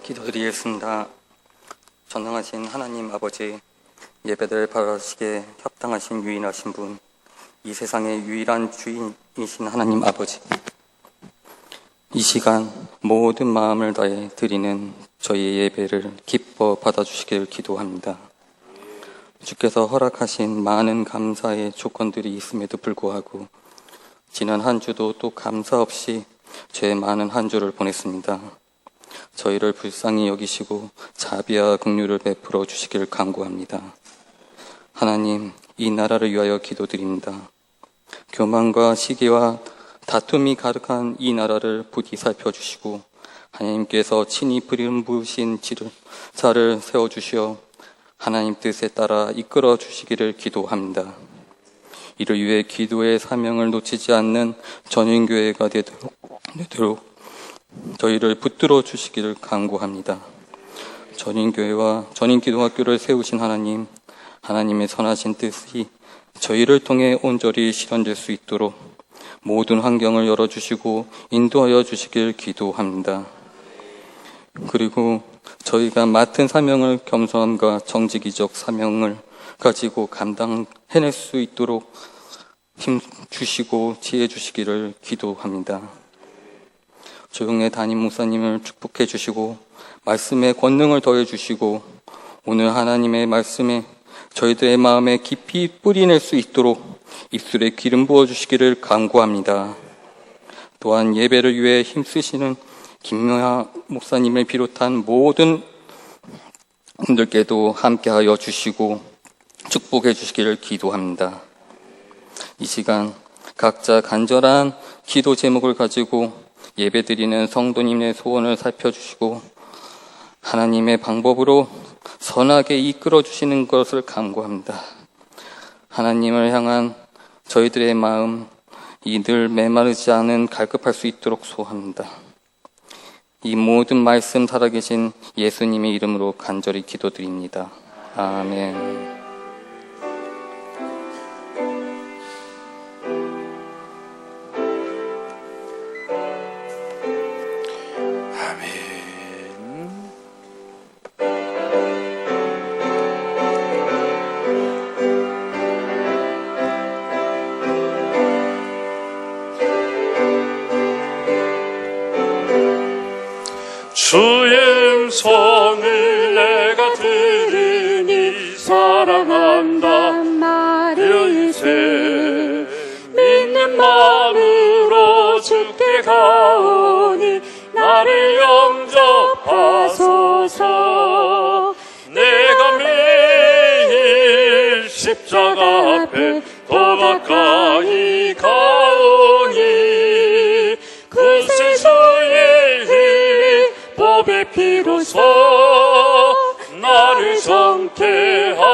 기도드리겠습니다. 전능하신 하나님 아버지, 예배를 바라시기에 합당하신 유일하신 분, 이 세상의 유일한 주인이신 하나님 아버지, 이 시간 모든 마음을 다해 드리는 저희의 예배를 기뻐 받아주시길 기도합니다. 주께서 허락하신 많은 감사의 조건들이 있음에도 불구하고 지난 한 주도 또 감사 없이 죄 많은 한 주를 보냈습니다. 저희를 불쌍히 여기시고 자비와 긍휼을 베풀어 주시길 간구합니다. 하나님, 이 나라를 위하여 기도드립니다. 교만과 시기와 다툼이 가득한 이 나라를 부디 살펴주시고 하나님께서 친히 부르신 자를 세워주시어 하나님 뜻에 따라 이끌어 주시기를 기도합니다. 이를 위해 기도의 사명을 놓치지 않는 전인교회가 되도록 저희를 붙들어 주시기를 간구합니다. 전인교회와 전인기도학교를 세우신 하나님, 하나님의 선하신 뜻이 저희를 통해 온전히 실현될 수 있도록 모든 환경을 열어주시고 인도하여 주시길 기도합니다. 그리고 저희가 맡은 사명을 겸손함과 정직이적 사명을 가지고 감당해낼 수 있도록 힘 주시고 지혜 주시기를 기도합니다. 조용의 담임 목사님을 축복해 주시고 말씀의 권능을 더해 주시고 오늘 하나님의 말씀에 저희들의 마음에 깊이 뿌리낼 수 있도록 입술에 기름 부어 주시기를 간구합니다. 또한 예배를 위해 힘쓰시는 김명하 목사님을 비롯한 모든 분들께도 함께하여 주시고 축복해 주시기를 기도합니다. 이 시간 각자 간절한 기도 제목을 가지고 예배드리는 성도님의 소원을 살펴주시고 하나님의 방법으로 선하게 이끌어 주시는 것을 간구합니다. 하나님을 향한 저희들의 마음, 이 늘 메마르지 않은 갈급할 수 있도록 소원합니다. 이 모든 말씀 살아계신 예수님의 이름으로 간절히 기도드립니다. 아멘. 주의 음성을 내가 들으니 사랑한다 말일세 믿는 마음으로 주께 가오니 나를 영접하소서. 내가 매일 십자가 앞에 더 가까이 가오니 그새 주의 법의 피로써 나를 정케하소서.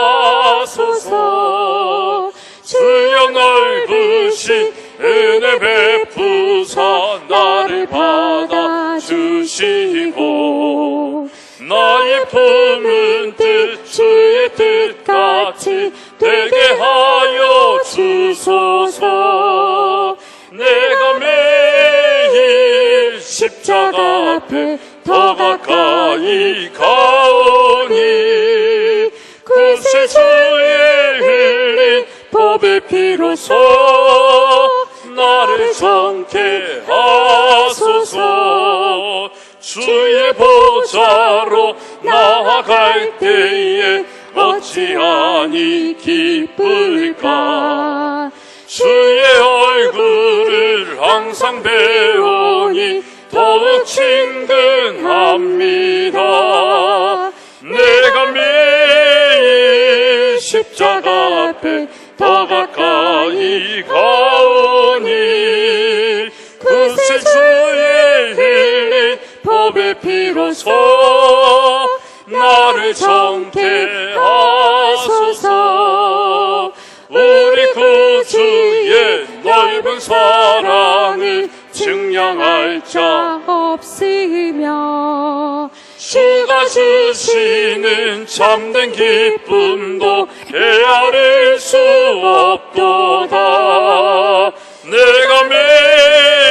주여 넓으신 은혜 베푸사 나를 받아주시고 나의 품은 뜻 주의 뜻같이 되게 하여 주소서. 내가 매일 십자가 앞에 더 가까이 가오니 그새 주의 흘린 법의 피로써 나를 정케하소서. 주의 보좌로 나아갈 때에 어찌하니 기쁠까. 주의 얼굴을 항상 배우니 더욱 친근합니다. 내가 매일 십자가 앞에 더 가까이 가오니 그새 주의 흘린 법의 피로써 나를 정케하소서. 우리 구주의 넓은 사랑을 증량할 자 없으며 주가 주시는 참된 기쁨도 헤아릴 수 없도다. 내가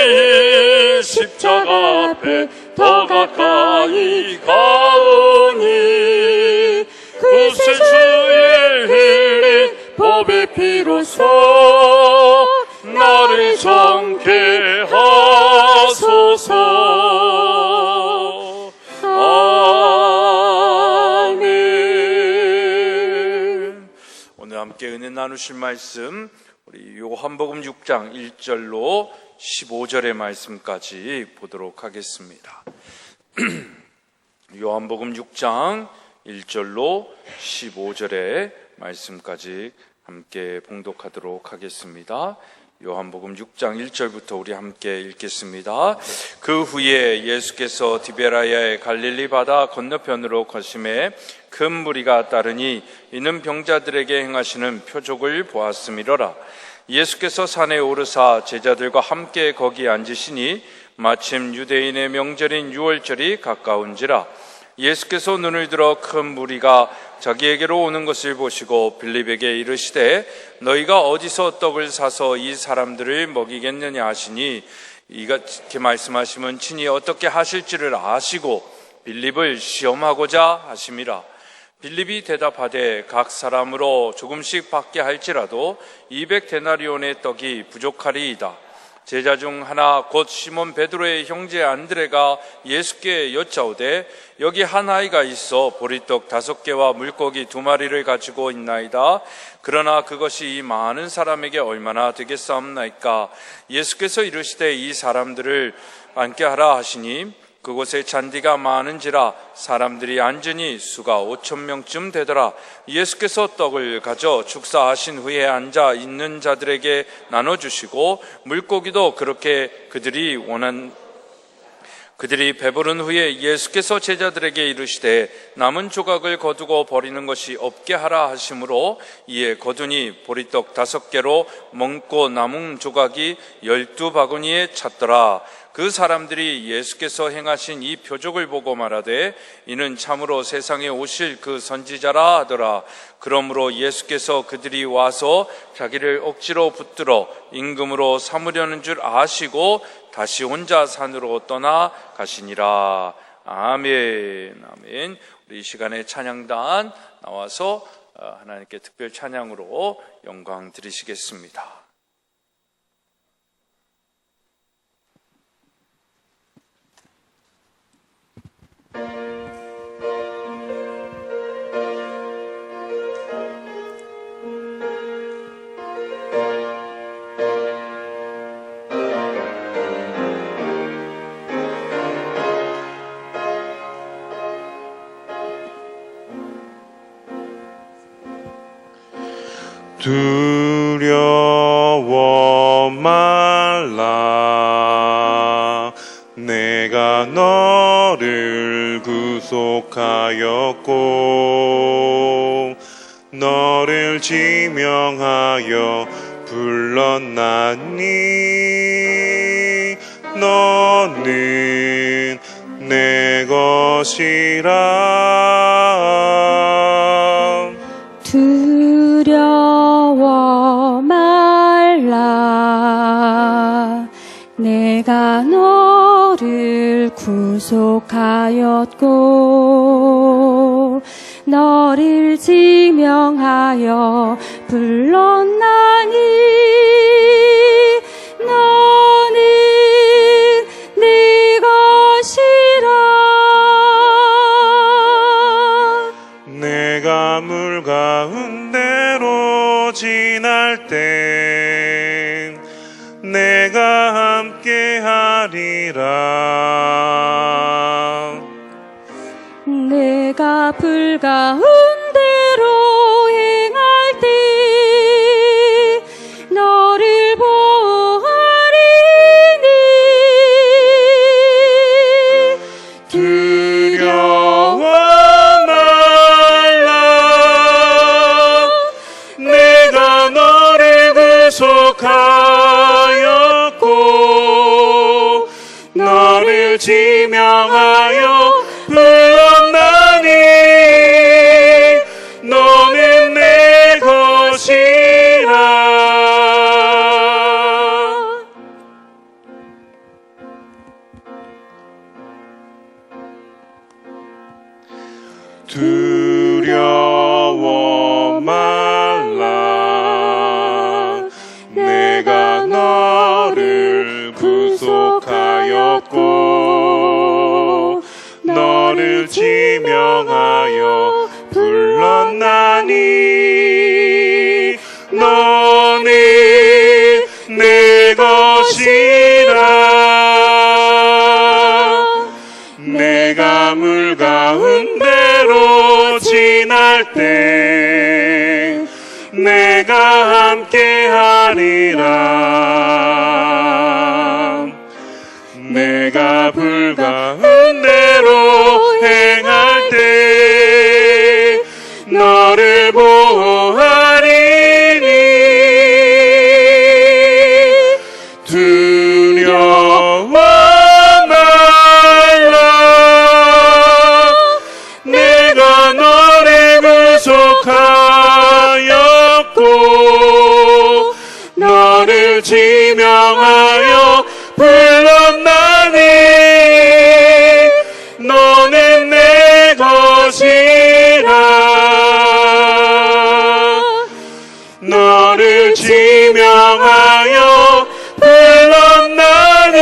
매일 십자가 앞에 더 가까이 가오니 구세주의 흘린 법의 피로써 나를 정케 하소서. 아멘. 오늘 함께 은혜 나누실 말씀 우리 요한복음 6장 1절로 15절의 말씀까지 보도록 하겠습니다. 요한복음 6장 1절로 15절의 말씀까지 함께 봉독하도록 하겠습니다. 요한복음 6장 1절부터 우리 함께 읽겠습니다. 그 후에 예수께서 디베라야의 갈릴리 바다 건너편으로 거심에 큰 무리가 따르니 이는 병자들에게 행하시는 표적을 보았음이로라. 예수께서 산에 오르사 제자들과 함께 거기 앉으시니 마침 유대인의 명절인 유월절이 가까운지라. 예수께서 눈을 들어 큰 무리가 자기에게로 오는 것을 보시고 빌립에게 이르시되 너희가 어디서 떡을 사서 이 사람들을 먹이겠느냐 하시니 이렇게 말씀하시면 친히 어떻게 하실지를 아시고 빌립을 시험하고자 하심이라. 빌립이 대답하되 각 사람으로 조금씩 받게 할지라도 200데나리온의 떡이 부족하리이다. 제자 중 하나 곧 시몬 베드로의 형제 안드레가 예수께 여짜오되 여기 한 아이가 있어 보리떡 5개와 물고기 2마리를 가지고 있나이다. 그러나 그것이 이 많은 사람에게 얼마나 되겠사옵나이까. 예수께서 이르시되 이 사람들을 앉게 하라 하시니 그곳에 잔디가 많은지라 사람들이 앉으니 수가 5,000명쯤 되더라. 예수께서 떡을 가져 축사하신 후에 앉아 있는 자들에게 나눠주시고 물고기도 그렇게 그들이 배부른 후에 예수께서 제자들에게 이르시되 남은 조각을 거두고 버리는 것이 없게 하라 하심으로 이에 거두니 보리떡 5개로 먹고 남은 조각이 12바구니에 찼더라. 그 사람들이 예수께서 행하신 이 표적을 보고 말하되 이는 참으로 세상에 오실 그 선지자라 하더라. 그러므로 예수께서 그들이 와서 자기를 억지로 붙들어 임금으로 삼으려는 줄 아시고 다시 혼자 산으로 떠나 가시니라. 아멘. 아멘. 우리 이 시간에 찬양단 나와서 하나님께 특별 찬양으로 영광 드리시겠습니다. 두려워 말라. 내가 너를 구속하였고 너를 지명하여 불렀나니 너는 내 것이라. 두려워 말라. 내가 너를 구속하였고 너를 지명하여 불렀나니 너는 네 것이라. 내가 물 가운데로 지날 땐 내가 함께 하리라. 내가 불 가운데로 행할 때 너를 보호하리니 두려워 말라. 내가 너를 구속하였고 너를 지명하여 불렀나니 너는 내 것이라. 두려워 말라. 내가 너를 구속하였고 너를 지명하여 불렀나니 너는 내 것이라. 내가 물 가운데로 지날 때 내가 함께 하리라. 내가 불 가운데로 행할 때 너를 보호하리니 두려워 말라. 내가 너를 구속하였고 너를 지명하여 불렀나니 너는 내 것이라. 너를 지명하여 불렀나니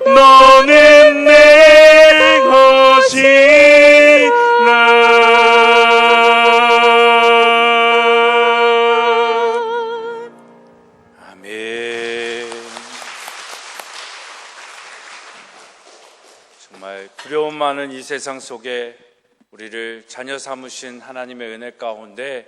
너는 내 것이라. 아멘. 정말 두려움 많은 이 세상 속에 우리를 자녀 삼으신 하나님의 은혜 가운데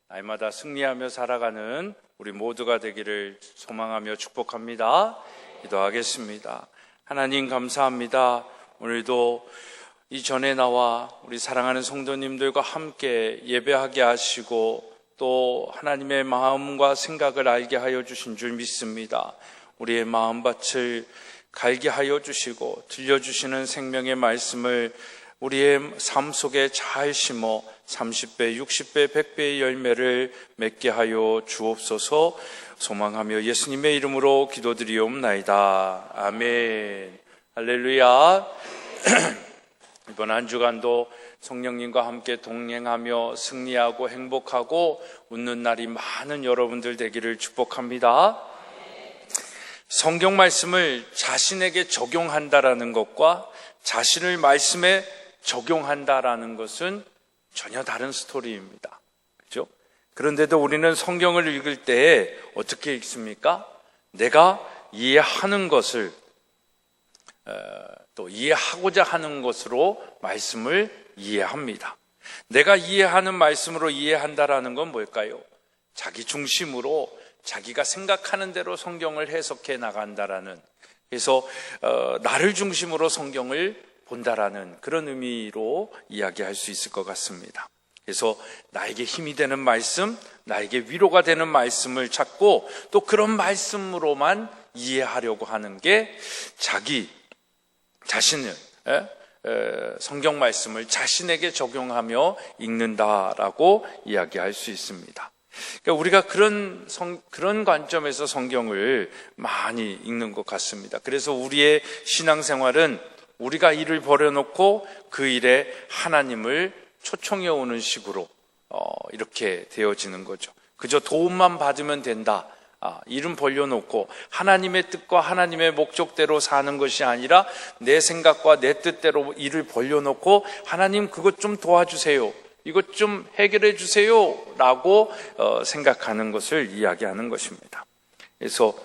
날마다 승리하며 살아가는 우리 모두가 되기를 소망하며 축복합니다. 기도하겠습니다. 하나님 감사합니다. 오늘도 이전에 나와 우리 사랑하는 성도님들과 함께 예배하게 하시고 또 하나님의 마음과 생각을 알게 하여 주신 줄 믿습니다. 우리의 마음밭을 갈게 하여 주시고 들려주시는 생명의 말씀을 우리의 삶 속에 잘 심어 30배, 60배, 100배의 열매를 맺게 하여 주옵소서. 소망하며 예수님의 이름으로 기도드리옵나이다. 아멘. 할렐루야. 이번 한 주간도 성령님과 함께 동행하며 승리하고 행복하고 웃는 날이 많은 여러분들 되기를 축복합니다. 성경 말씀을 자신에게 적용한다라는 것과 자신을 말씀에 적용한다라는 것은 전혀 다른 스토리입니다. 그렇죠? 그런데도 우리는 성경을 읽을 때 어떻게 읽습니까? 내가 이해하는 것을 또 이해하고자 하는 것으로 말씀을 이해합니다. 내가 이해하는 말씀으로 이해한다라는 건 뭘까요? 자기 중심으로 자기가 생각하는 대로 성경을 해석해 나간다라는, 그래서 나를 중심으로 성경을 본다라는 그런 의미로 이야기할 수 있을 것 같습니다. 그래서 나에게 힘이 되는 말씀, 나에게 위로가 되는 말씀을 찾고 또 그런 말씀으로만 이해하려고 하는 게 자기 자신을 성경 말씀을 자신에게 적용하며 읽는다라고 이야기할 수 있습니다. 그러니까 우리가 그런 관점에서 성경을 많이 읽는 것 같습니다. 그래서 우리의 신앙생활은 우리가 일을 벌여놓고 그 일에 하나님을 초청해 오는 식으로 이렇게 되어지는 거죠. 그저 도움만 받으면 된다. 일은 벌려놓고 하나님의 뜻과 하나님의 목적대로 사는 것이 아니라 내 생각과 내 뜻대로 일을 벌려놓고 하나님 그것 좀 도와주세요, 이것 좀 해결해 주세요 라고 생각하는 것을 이야기하는 것입니다. 그래서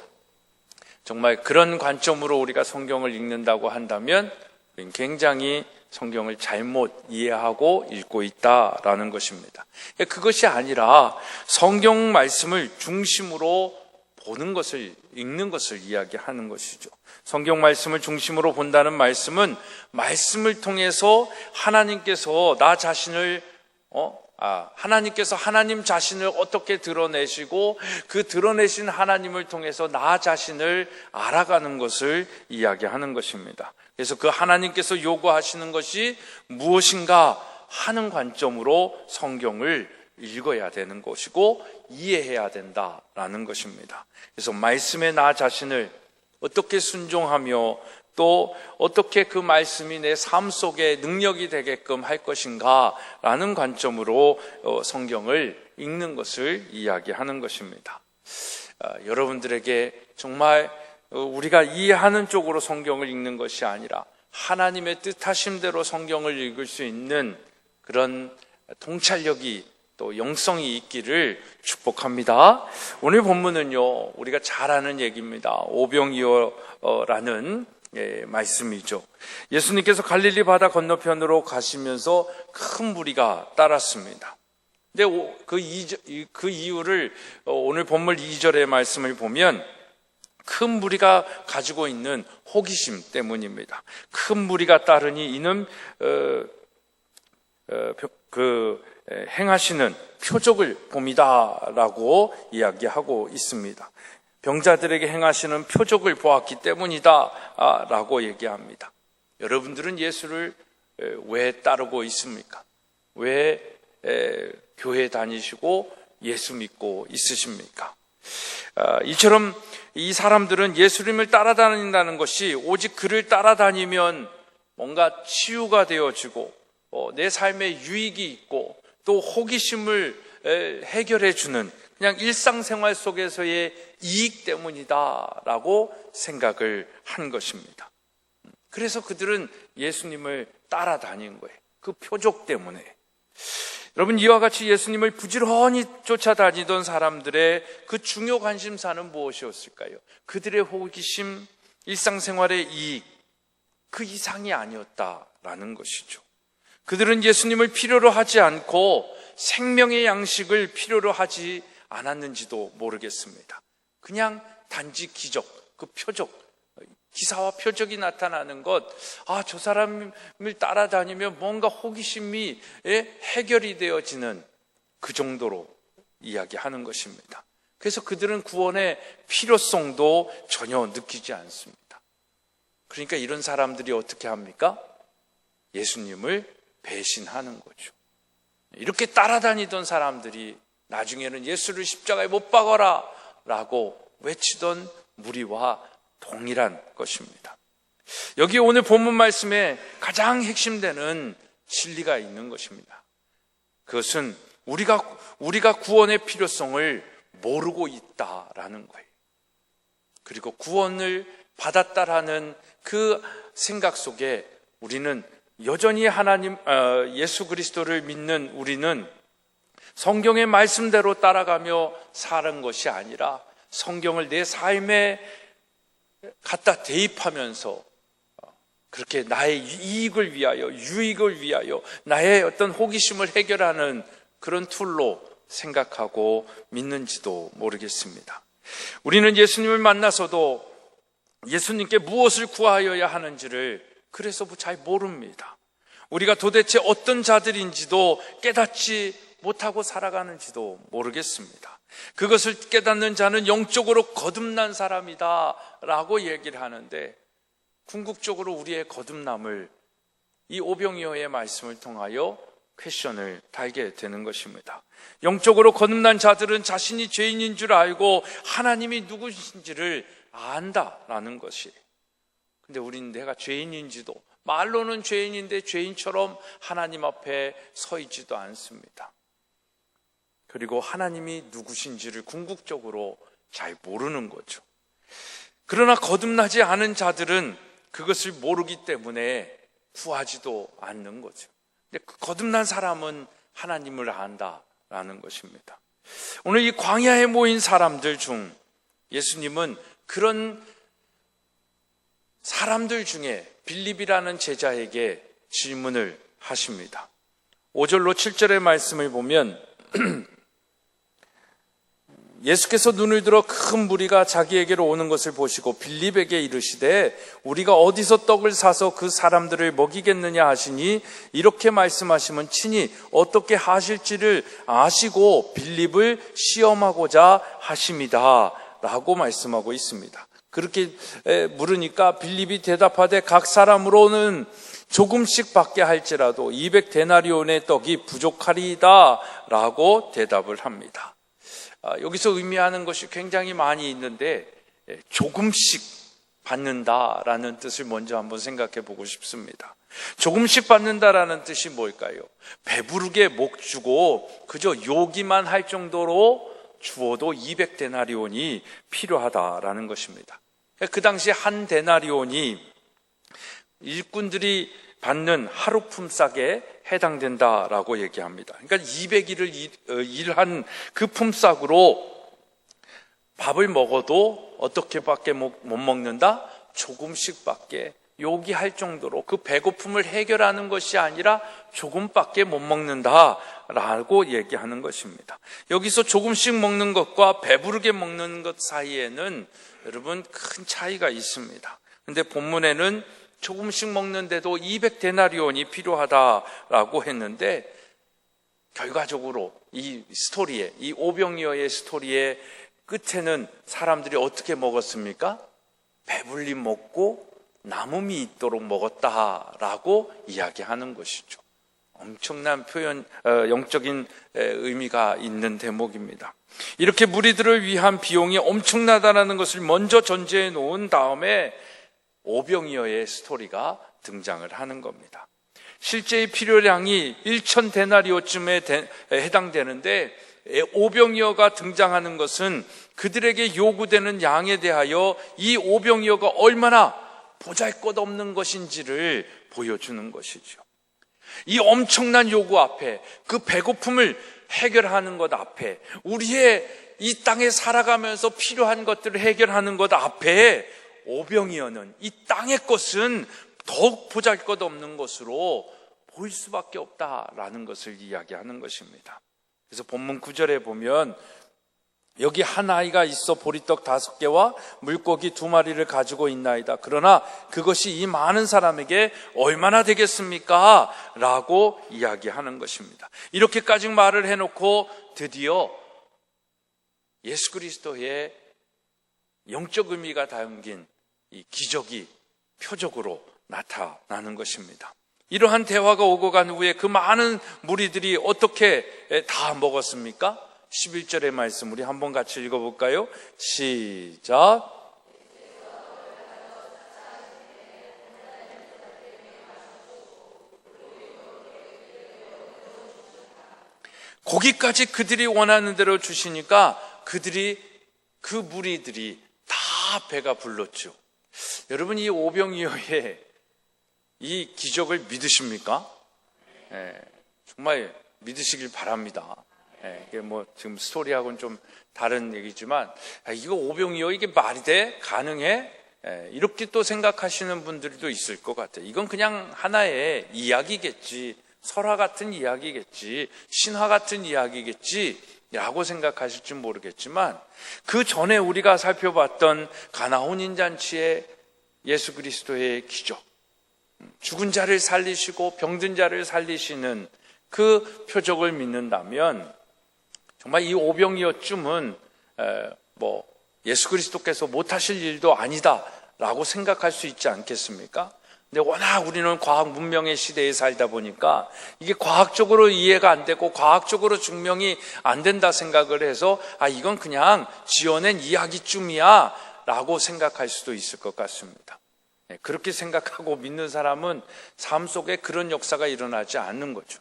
정말 그런 관점으로 우리가 성경을 읽는다고 한다면 우리는 굉장히 성경을 잘못 이해하고 읽고 있다라는 것입니다. 그것이 아니라 성경 말씀을 중심으로 보는 것을, 읽는 것을 이야기하는 것이죠. 성경 말씀을 중심으로 본다는 말씀은 말씀을 통해서 하나님께서 나 자신을 하나님께서 하나님 자신을 어떻게 드러내시고 그 드러내신 하나님을 통해서 나 자신을 알아가는 것을 이야기하는 것입니다. 그래서 그 하나님께서 요구하시는 것이 무엇인가 하는 관점으로 성경을 읽어야 되는 것이고 이해해야 된다라는 것입니다. 그래서 말씀에 나 자신을 어떻게 순종하며 또 어떻게 그 말씀이 내 삶 속에 능력이 되게끔 할 것인가라는 관점으로 성경을 읽는 것을 이야기하는 것입니다. 여러분들에게 정말 우리가 이해하는 쪽으로 성경을 읽는 것이 아니라 하나님의 뜻하심대로 성경을 읽을 수 있는 그런 통찰력이 또 영성이 있기를 축복합니다. 오늘 본문은요, 우리가 잘 아는 얘기입니다. 오병이어라는 말씀이죠. 예수님께서 갈릴리 바다 건너편으로 가시면서 큰 무리가 따랐습니다. 근데 그 이유를 오늘 본문 2절의 말씀을 보면 큰 무리가 가지고 있는 호기심 때문입니다. 큰 무리가 따르니 이는 행하시는 표적을 봅니다라고 이야기하고 있습니다. 병자들에게 행하시는 표적을 보았기 때문이다라고 얘기합니다. 여러분들은 예수를 왜 따르고 있습니까? 왜 교회 다니시고 예수 믿고 있으십니까? 이처럼 이 사람들은 예수님을 따라다닌다는 것이 오직 그를 따라다니면 뭔가 치유가 되어지고 내 삶에 유익이 있고 또 호기심을 해결해 주는 그냥 일상생활 속에서의 이익 때문이다라고 생각을 한 것입니다. 그래서 그들은 예수님을 따라다닌 거예요. 그 표적 때문에. 여러분, 이와 같이 예수님을 부지런히 쫓아다니던 사람들의 그 중요 관심사는 무엇이었을까요? 그들의 호기심, 일상생활의 이익, 그 이상이 아니었다라는 것이죠. 그들은 예수님을 필요로 하지 않고 생명의 양식을 필요로 하지 않았는지도 모르겠습니다. 그냥 단지 기적, 그 표적, 기사와 표적이 나타나는 것, 저 사람을 따라다니면 뭔가 호기심이 해결이 되어지는 그 정도로 이야기하는 것입니다. 그래서 그들은 구원의 필요성도 전혀 느끼지 않습니다. 그러니까 이런 사람들이 어떻게 합니까? 예수님을 배신하는 거죠. 이렇게 따라다니던 사람들이 나중에는 예수를 십자가에 못 박아라 라고 외치던 무리와 동일한 것입니다. 여기 오늘 본문 말씀에 가장 핵심되는 진리가 있는 것입니다. 그것은 우리가 구원의 필요성을 모르고 있다라는 거예요. 그리고 구원을 받았다라는 그 생각 속에 우리는 여전히 예수 그리스도를 믿는 우리는 성경의 말씀대로 따라가며 사는 것이 아니라 성경을 내 삶에 갖다 대입하면서 그렇게 나의 이익을 위하여, 유익을 위하여 나의 어떤 호기심을 해결하는 그런 툴로 생각하고 믿는지도 모르겠습니다. 우리는 예수님을 만나서도 예수님께 무엇을 구하여야 하는지를 그래서 잘 모릅니다. 우리가 도대체 어떤 자들인지도 깨닫지 못하고 살아가는지도 모르겠습니다. 그것을 깨닫는 자는 영적으로 거듭난 사람이다 라고 얘기를 하는데 궁극적으로 우리의 거듭남을 이 오병이어의 말씀을 통하여 퀘션을 달게 되는 것입니다. 영적으로 거듭난 자들은 자신이 죄인인 줄 알고 하나님이 누구신지를 안다라는 것이. 근데 우리는 내가 죄인인지도, 말로는 죄인인데 죄인처럼 하나님 앞에 서 있지도 않습니다. 그리고 하나님이 누구신지를 궁극적으로 잘 모르는 거죠. 그러나 거듭나지 않은 자들은 그것을 모르기 때문에 구하지도 않는 거죠. 근데 거듭난 사람은 하나님을 안다라는 것입니다. 오늘 이 광야에 모인 사람들 중 예수님은 그런 사람들 중에 빌립이라는 제자에게 질문을 하십니다. 5절로 7절의 말씀을 보면 예수께서 눈을 들어 큰 무리가 자기에게로 오는 것을 보시고 빌립에게 이르시되 우리가 어디서 떡을 사서 그 사람들을 먹이겠느냐 하시니 이렇게 말씀하시면 친히 어떻게 하실지를 아시고 빌립을 시험하고자 하심이다 라고 말씀하고 있습니다. 그렇게 물으니까 빌립이 대답하되 각 사람으로는 조금씩 받게 할지라도 200데나리온의 떡이 부족하리이다 라고 대답을 합니다. 여기서 의미하는 것이 굉장히 많이 있는데 조금씩 받는다라는 뜻을 먼저 한번 생각해 보고 싶습니다. 조금씩 받는다라는 뜻이 뭘까요? 배부르게 목 주고 그저 요기만 할 정도로 주어도 200데나리온이 필요하다라는 것입니다. 그 당시 한 데나리온이 일꾼들이 받는 하루 품삯에 해당된다라고 얘기합니다. 그러니까 200일을 일한 그 품삯으로 밥을 먹어도 어떻게밖에 못 먹는다? 조금씩밖에, 요기할 정도로, 그 배고픔을 해결하는 것이 아니라 조금밖에 못 먹는다라고 얘기하는 것입니다. 여기서 조금씩 먹는 것과 배부르게 먹는 것 사이에는 여러분 큰 차이가 있습니다. 근데 본문에는 조금씩 먹는데도 200데나리온이 필요하다라고 했는데, 결과적으로 이 스토리에, 이 오병이어의 스토리의 끝에는 사람들이 어떻게 먹었습니까? 배불리 먹고 남음이 있도록 먹었다라고 이야기하는 것이죠. 엄청난 표현, 영적인 의미가 있는 대목입니다. 이렇게 무리들을 위한 비용이 엄청나다라는 것을 먼저 전제해 놓은 다음에 오병이어의 스토리가 등장을 하는 겁니다. 실제의 필요량이 1,000데나리온쯤에 해당되는데, 오병이어가 등장하는 것은 그들에게 요구되는 양에 대하여 이 오병이어가 얼마나 보잘것없는 것인지를 보여주는 것이죠. 이 엄청난 요구 앞에, 그 배고픔을 해결하는 것 앞에, 우리의 이 땅에 살아가면서 필요한 것들을 해결하는 것 앞에 오병이어는, 이 땅의 것은 더욱 보잘것없는 것으로 보일 수밖에 없다라는 것을 이야기하는 것입니다. 그래서 본문 9절에 보면, 여기 한 아이가 있어 보리떡 5개와 물고기 2마리를 가지고 있나이다. 그러나 그것이 이 많은 사람에게 얼마나 되겠습니까? 라고 이야기하는 것입니다. 이렇게까지 말을 해놓고 드디어 예수 그리스도의 영적 의미가 담긴 이 기적이 표적으로 나타나는 것입니다. 이러한 대화가 오고 간 후에 그 많은 무리들이 어떻게 다 먹었습니까? 11절의 말씀 우리 한번 같이 읽어볼까요? 시작. 고기까지 그들이 원하는 대로 주시니까 그 무리들이 다 배가 불렀죠. 여러분, 이 오병이어의 이 기적을 믿으십니까? 정말 믿으시길 바랍니다. 이게 뭐 지금 스토리하고는 좀 다른 얘기지만, 이거 오병이어 이게 말이 돼? 가능해? 이렇게 또 생각하시는 분들도 있을 것 같아요. 이건 그냥 하나의 이야기겠지, 설화 같은 이야기겠지, 신화 같은 이야기겠지 라고 생각하실지 모르겠지만, 그 전에 우리가 살펴봤던 가나 혼인잔치의 예수 그리스도의 기적, 죽은 자를 살리시고 병든 자를 살리시는 그 표적을 믿는다면 정말 이 오병이어쯤은 예수 그리스도께서 못하실 일도 아니다라고 생각할 수 있지 않겠습니까? 근데 워낙 우리는 과학 문명의 시대에 살다 보니까 이게 과학적으로 이해가 안 되고 과학적으로 증명이 안 된다 생각을 해서 이건 그냥 지어낸 이야기쯤이야 라고 생각할 수도 있을 것 같습니다. 그렇게 생각하고 믿는 사람은 삶 속에 그런 역사가 일어나지 않는 거죠.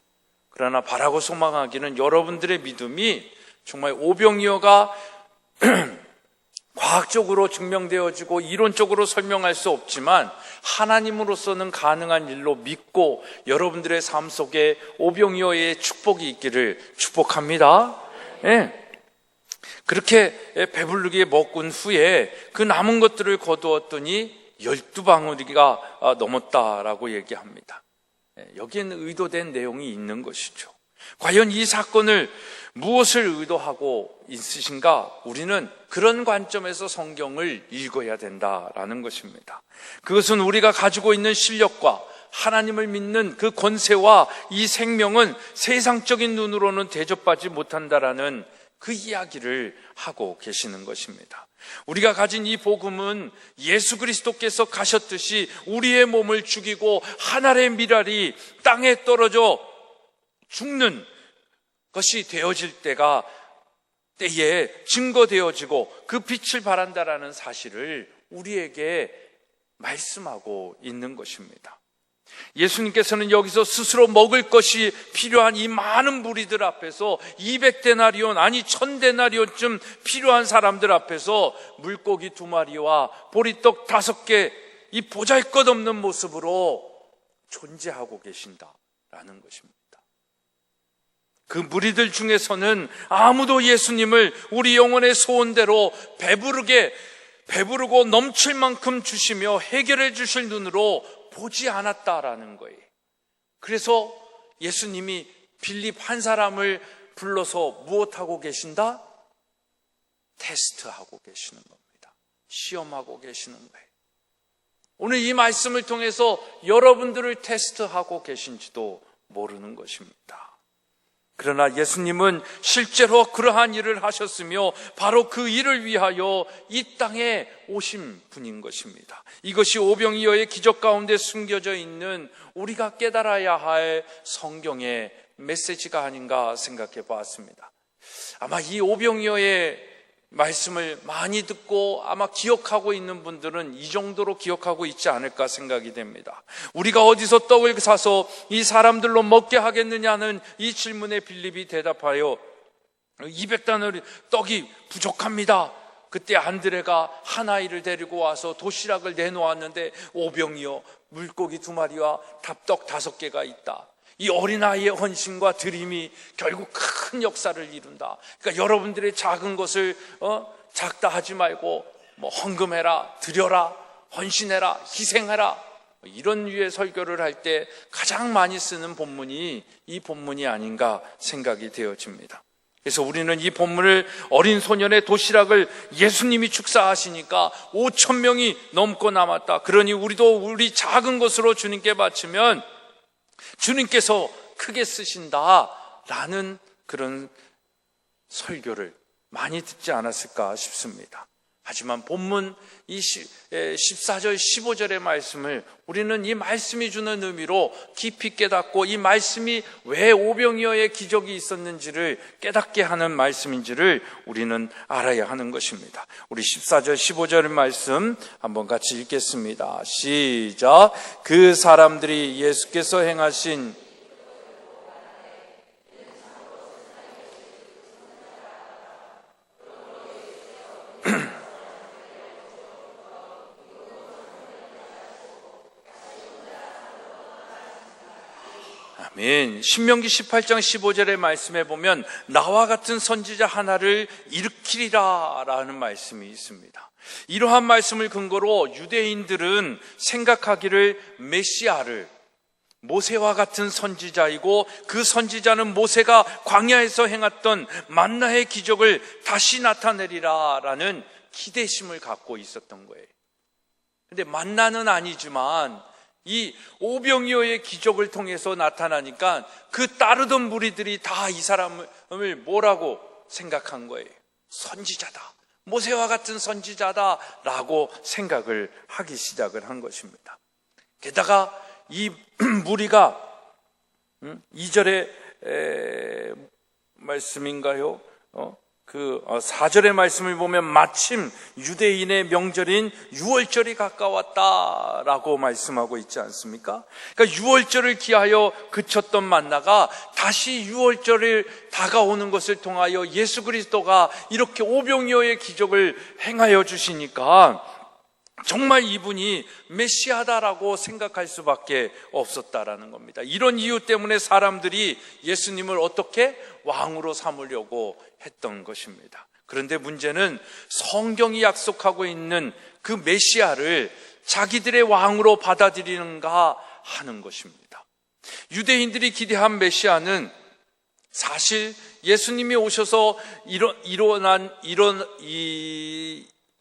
그러나 바라고 소망하기는 여러분들의 믿음이 정말 오병이어가 과학적으로 증명되어지고 이론적으로 설명할 수 없지만 하나님으로서는 가능한 일로 믿고 여러분들의 삶 속에 오병이어의 축복이 있기를 축복합니다. 그렇게 배부르게 먹은 후에 그 남은 것들을 거두었더니 12방울이가 넘었다라고 얘기합니다. 여기에는 의도된 내용이 있는 것이죠. 과연 이 사건을 무엇을 의도하고 있으신가? 우리는 그런 관점에서 성경을 읽어야 된다라는 것입니다. 그것은 우리가 가지고 있는 실력과 하나님을 믿는 그 권세와 이 생명은 세상적인 눈으로는 대접받지 못한다라는 그 이야기를 하고 계시는 것입니다. 우리가 가진 이 복음은 예수 그리스도께서 가셨듯이 우리의 몸을 죽이고 한 알의 밀알이 땅에 떨어져 죽는 것이 되어질 때에 증거되어지고 그 빛을 발한다라는 사실을 우리에게 말씀하고 있는 것입니다. 예수님께서는 여기서 스스로 먹을 것이 필요한 이 많은 무리들 앞에서 200데나리온 아니 1000데나리온쯤 필요한 사람들 앞에서 물고기 2마리와 보리떡 5개 이 보잘것없는 모습으로 존재하고 계신다라는 것입니다. 그 무리들 중에서는 아무도 예수님을 우리 영혼의 소원대로 배부르고 넘칠 만큼 주시며 해결해 주실 눈으로 보지 않았다라는 거예요. 그래서 예수님이 빌립 한 사람을 불러서 무엇하고 계신다? 테스트하고 계시는 겁니다. 시험하고 계시는 거예요. 오늘 이 말씀을 통해서 여러분들을 테스트하고 계신지도 모르는 것입니다. 그러나 예수님은 실제로 그러한 일을 하셨으며 바로 그 일을 위하여 이 땅에 오신 분인 것입니다. 이것이 오병이어의 기적 가운데 숨겨져 있는 우리가 깨달아야 할 성경의 메시지가 아닌가 생각해 보았습니다. 아마 이 오병이어의 말씀을 많이 듣고 아마 기억하고 있는 분들은 이 정도로 기억하고 있지 않을까 생각이 됩니다. 우리가 어디서 떡을 사서 이 사람들로 먹게 하겠느냐는 이 질문에 빌립이 대답하여 200단을 떡이 부족합니다. 그때 안드레가 한 아이를 데리고 와서 도시락을 내놓았는데 오병이어 물고기 2마리와 답떡 5개가 있다. 이 어린아이의 헌신과 드림이 결국 큰 역사를 이룬다. 그러니까 여러분들의 작은 것을 작다 하지 말고 헌금해라, 드려라, 헌신해라, 희생해라, 이런 류의 설교를 할 때 가장 많이 쓰는 본문이 이 본문이 아닌가 생각이 되어집니다. 그래서 우리는 이 본문을 어린 소년의 도시락을 예수님이 축사하시니까 5,000명이 넘고 남았다. 그러니 우리도 우리 작은 것으로 주님께 바치면 주님께서 크게 쓰신다라는 그런 설교를 많이 듣지 않았을까 싶습니다. 하지만 본문 14절 15절의 말씀을 우리는 이 말씀이 주는 의미로 깊이 깨닫고 이 말씀이 왜 오병이어의 기적이 있었는지를 깨닫게 하는 말씀인지를 우리는 알아야 하는 것입니다. 우리 14절 15절의 말씀 한번 같이 읽겠습니다. 시작. 그 사람들이 예수께서 행하신 아멘. 신명기 18장 15절의 말씀에 보면 나와 같은 선지자 하나를 일으키리라 라는 말씀이 있습니다. 이러한 말씀을 근거로 유대인들은 생각하기를 메시아를 모세와 같은 선지자이고 그 선지자는 모세가 광야에서 행했던 만나의 기적을 다시 나타내리라 라는 기대심을 갖고 있었던 거예요. 근데 만나는 아니지만 이 오병이어의 기적을 통해서 나타나니까 그 따르던 무리들이 다 이 사람을 뭐라고 생각한 거예요? 선지자다. 모세와 같은 선지자다라고 생각을 하기 시작을 한 것입니다. 게다가 이 무리가 2절의 말씀인가요? 4절의 말씀을 보면 마침 유대인의 명절인 유월절이 가까웠다라고 말씀하고 있지 않습니까? 그러니까 유월절을 기하여 그쳤던 만나가 다시 유월절을 다가오는 것을 통하여 예수 그리스도가 이렇게 오병이어의 기적을 행하여 주시니까 정말 이분이 메시아다라고 생각할 수밖에 없었다라는 겁니다. 이런 이유 때문에 사람들이 예수님을 어떻게 왕으로 삼으려고 했던 것입니다. 그런데 문제는 성경이 약속하고 있는 그 메시아를 자기들의 왕으로 받아들이는가 하는 것입니다. 유대인들이 기대한 메시아는 사실 예수님이 오셔서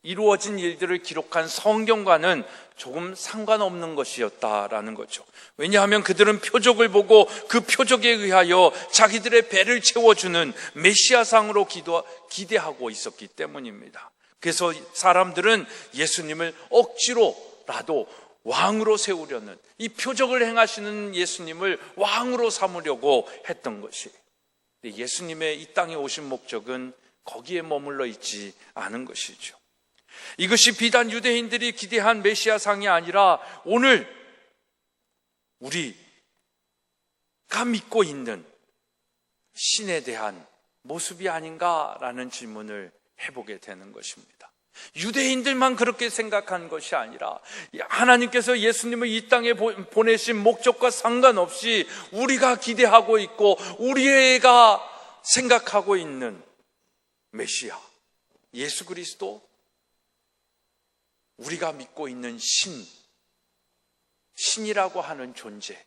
이루어진 일들을 기록한 성경과는 조금 상관없는 것이었다라는 거죠. 왜냐하면 그들은 표적을 보고 그 표적에 의하여 자기들의 배를 채워주는 메시아상으로 기대하고 있었기 때문입니다. 그래서 사람들은 예수님을 억지로라도 왕으로 세우려는, 이 표적을 행하시는 예수님을 왕으로 삼으려고 했던 것이에요. 예수님의 이 땅에 오신 목적은 거기에 머물러 있지 않은 것이죠. 이것이 비단 유대인들이 기대한 메시아상이 아니라 오늘 우리가 믿고 있는 신에 대한 모습이 아닌가라는 질문을 해보게 되는 것입니다. 유대인들만 그렇게 생각한 것이 아니라 하나님께서 예수님을 이 땅에 보내신 목적과 상관없이 우리가 기대하고 있고 우리가 생각하고 있는 메시아 예수 그리스도, 우리가 믿고 있는 신이라고 하는 존재,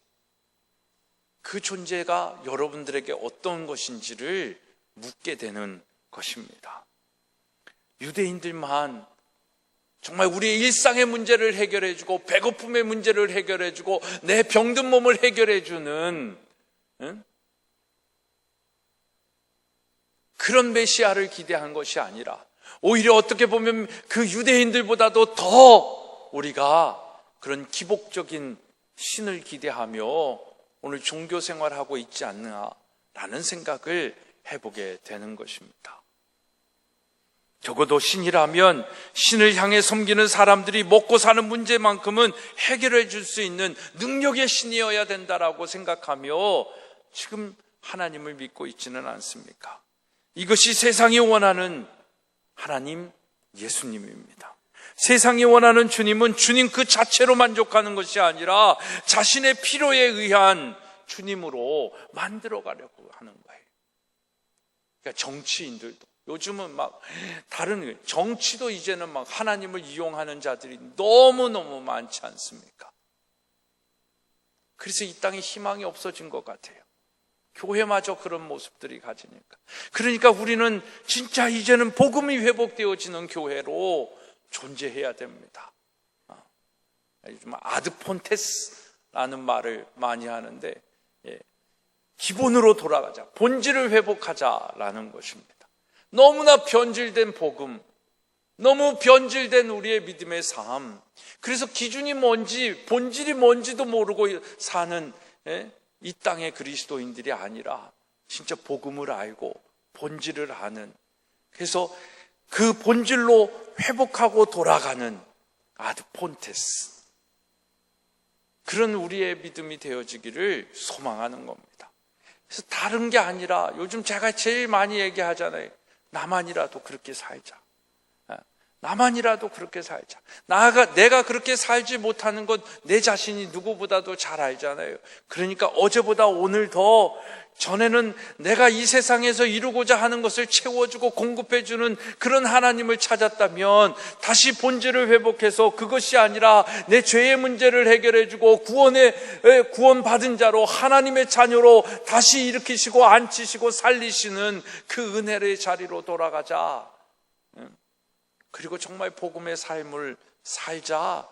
그 존재가 여러분들에게 어떤 것인지를 묻게 되는 것입니다. 유대인들만 정말 우리의 일상의 문제를 해결해주고 배고픔의 문제를 해결해주고 내 병든 몸을 해결해주는 그런 메시아를 기대한 것이 아니라 오히려 어떻게 보면 그 유대인들보다도 더 우리가 그런 기복적인 신을 기대하며 오늘 종교 생활하고 있지 않느냐라는 생각을 해보게 되는 것입니다. 적어도 신이라면 신을 향해 섬기는 사람들이 먹고 사는 문제만큼은 해결해 줄 수 있는 능력의 신이어야 된다라고 생각하며 지금 하나님을 믿고 있지는 않습니까? 이것이 세상이 원하는 하나님 예수님입니다. 세상이 원하는 주님은 주님 그 자체로 만족하는 것이 아니라 자신의 필요에 의한 주님으로 만들어가려고 하는 거예요. 그러니까 정치인들도 요즘은 막 다른 정치도 이제는 막 하나님을 이용하는 자들이 너무너무 많지 않습니까? 그래서 이 땅에 희망이 없어진 것 같아요. 교회마저 그런 모습들이 가지니까. 그러니까 우리는 진짜 이제는 복음이 회복되어지는 교회로 존재해야 됩니다. 요즘 아드폰테스라는 말을 많이 하는데 기본으로 돌아가자, 본질을 회복하자라는 것입니다. 너무나 변질된 복음, 너무 변질된 우리의 믿음의 삶, 그래서 기준이 뭔지 본질이 뭔지도 모르고 사는 이 땅의 그리스도인들이 아니라 진짜 복음을 알고 본질을 아는, 그래서 그 본질로 회복하고 돌아가는 아드폰테스, 그런 우리의 믿음이 되어지기를 소망하는 겁니다. 그래서 다른 게 아니라 요즘 제가 제일 많이 얘기하잖아요. 나만이라도 그렇게 살자. 나만이라도 그렇게 살자. 내가 그렇게 살지 못하는 것 내 자신이 누구보다도 잘 알잖아요. 그러니까 어제보다 오늘 더, 전에는 내가 이 세상에서 이루고자 하는 것을 채워주고 공급해주는 그런 하나님을 찾았다면 다시 본질을 회복해서 그것이 아니라 내 죄의 문제를 해결해주고 구원받은 자로 하나님의 자녀로 다시 일으키시고 앉히시고 살리시는 그 은혜의 자리로 돌아가자. 그리고 정말 복음의 삶을 살자,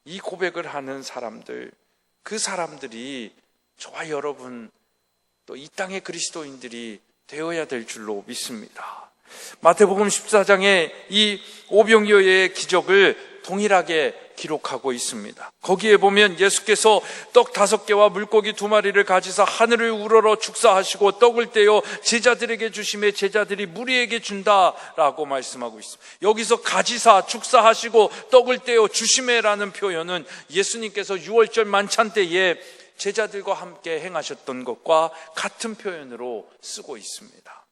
이 고백을 하는 사람들, 그 사람들이 저와 여러분 또 이 땅의 그리스도인들이 되어야 될 줄로 믿습니다. 마태복음 14장에 이 오병이어의 기적을 동일하게 기록하고 있습니다. 거기에 보면 예수께서 떡 5개와 물고기 2마리를 가지사 하늘을 우러러 축사하시고 떡을 떼어 제자들에게 주심에 제자들이 무리에게 준다라고 말씀하고 있습니다. 여기서 가지사 축사하시고 떡을 떼어 주심에라는 표현은 예수님께서 6월절 만찬 때에 제자들과 함께 행하셨던 것과 같은 표현으로 쓰고 있습니다.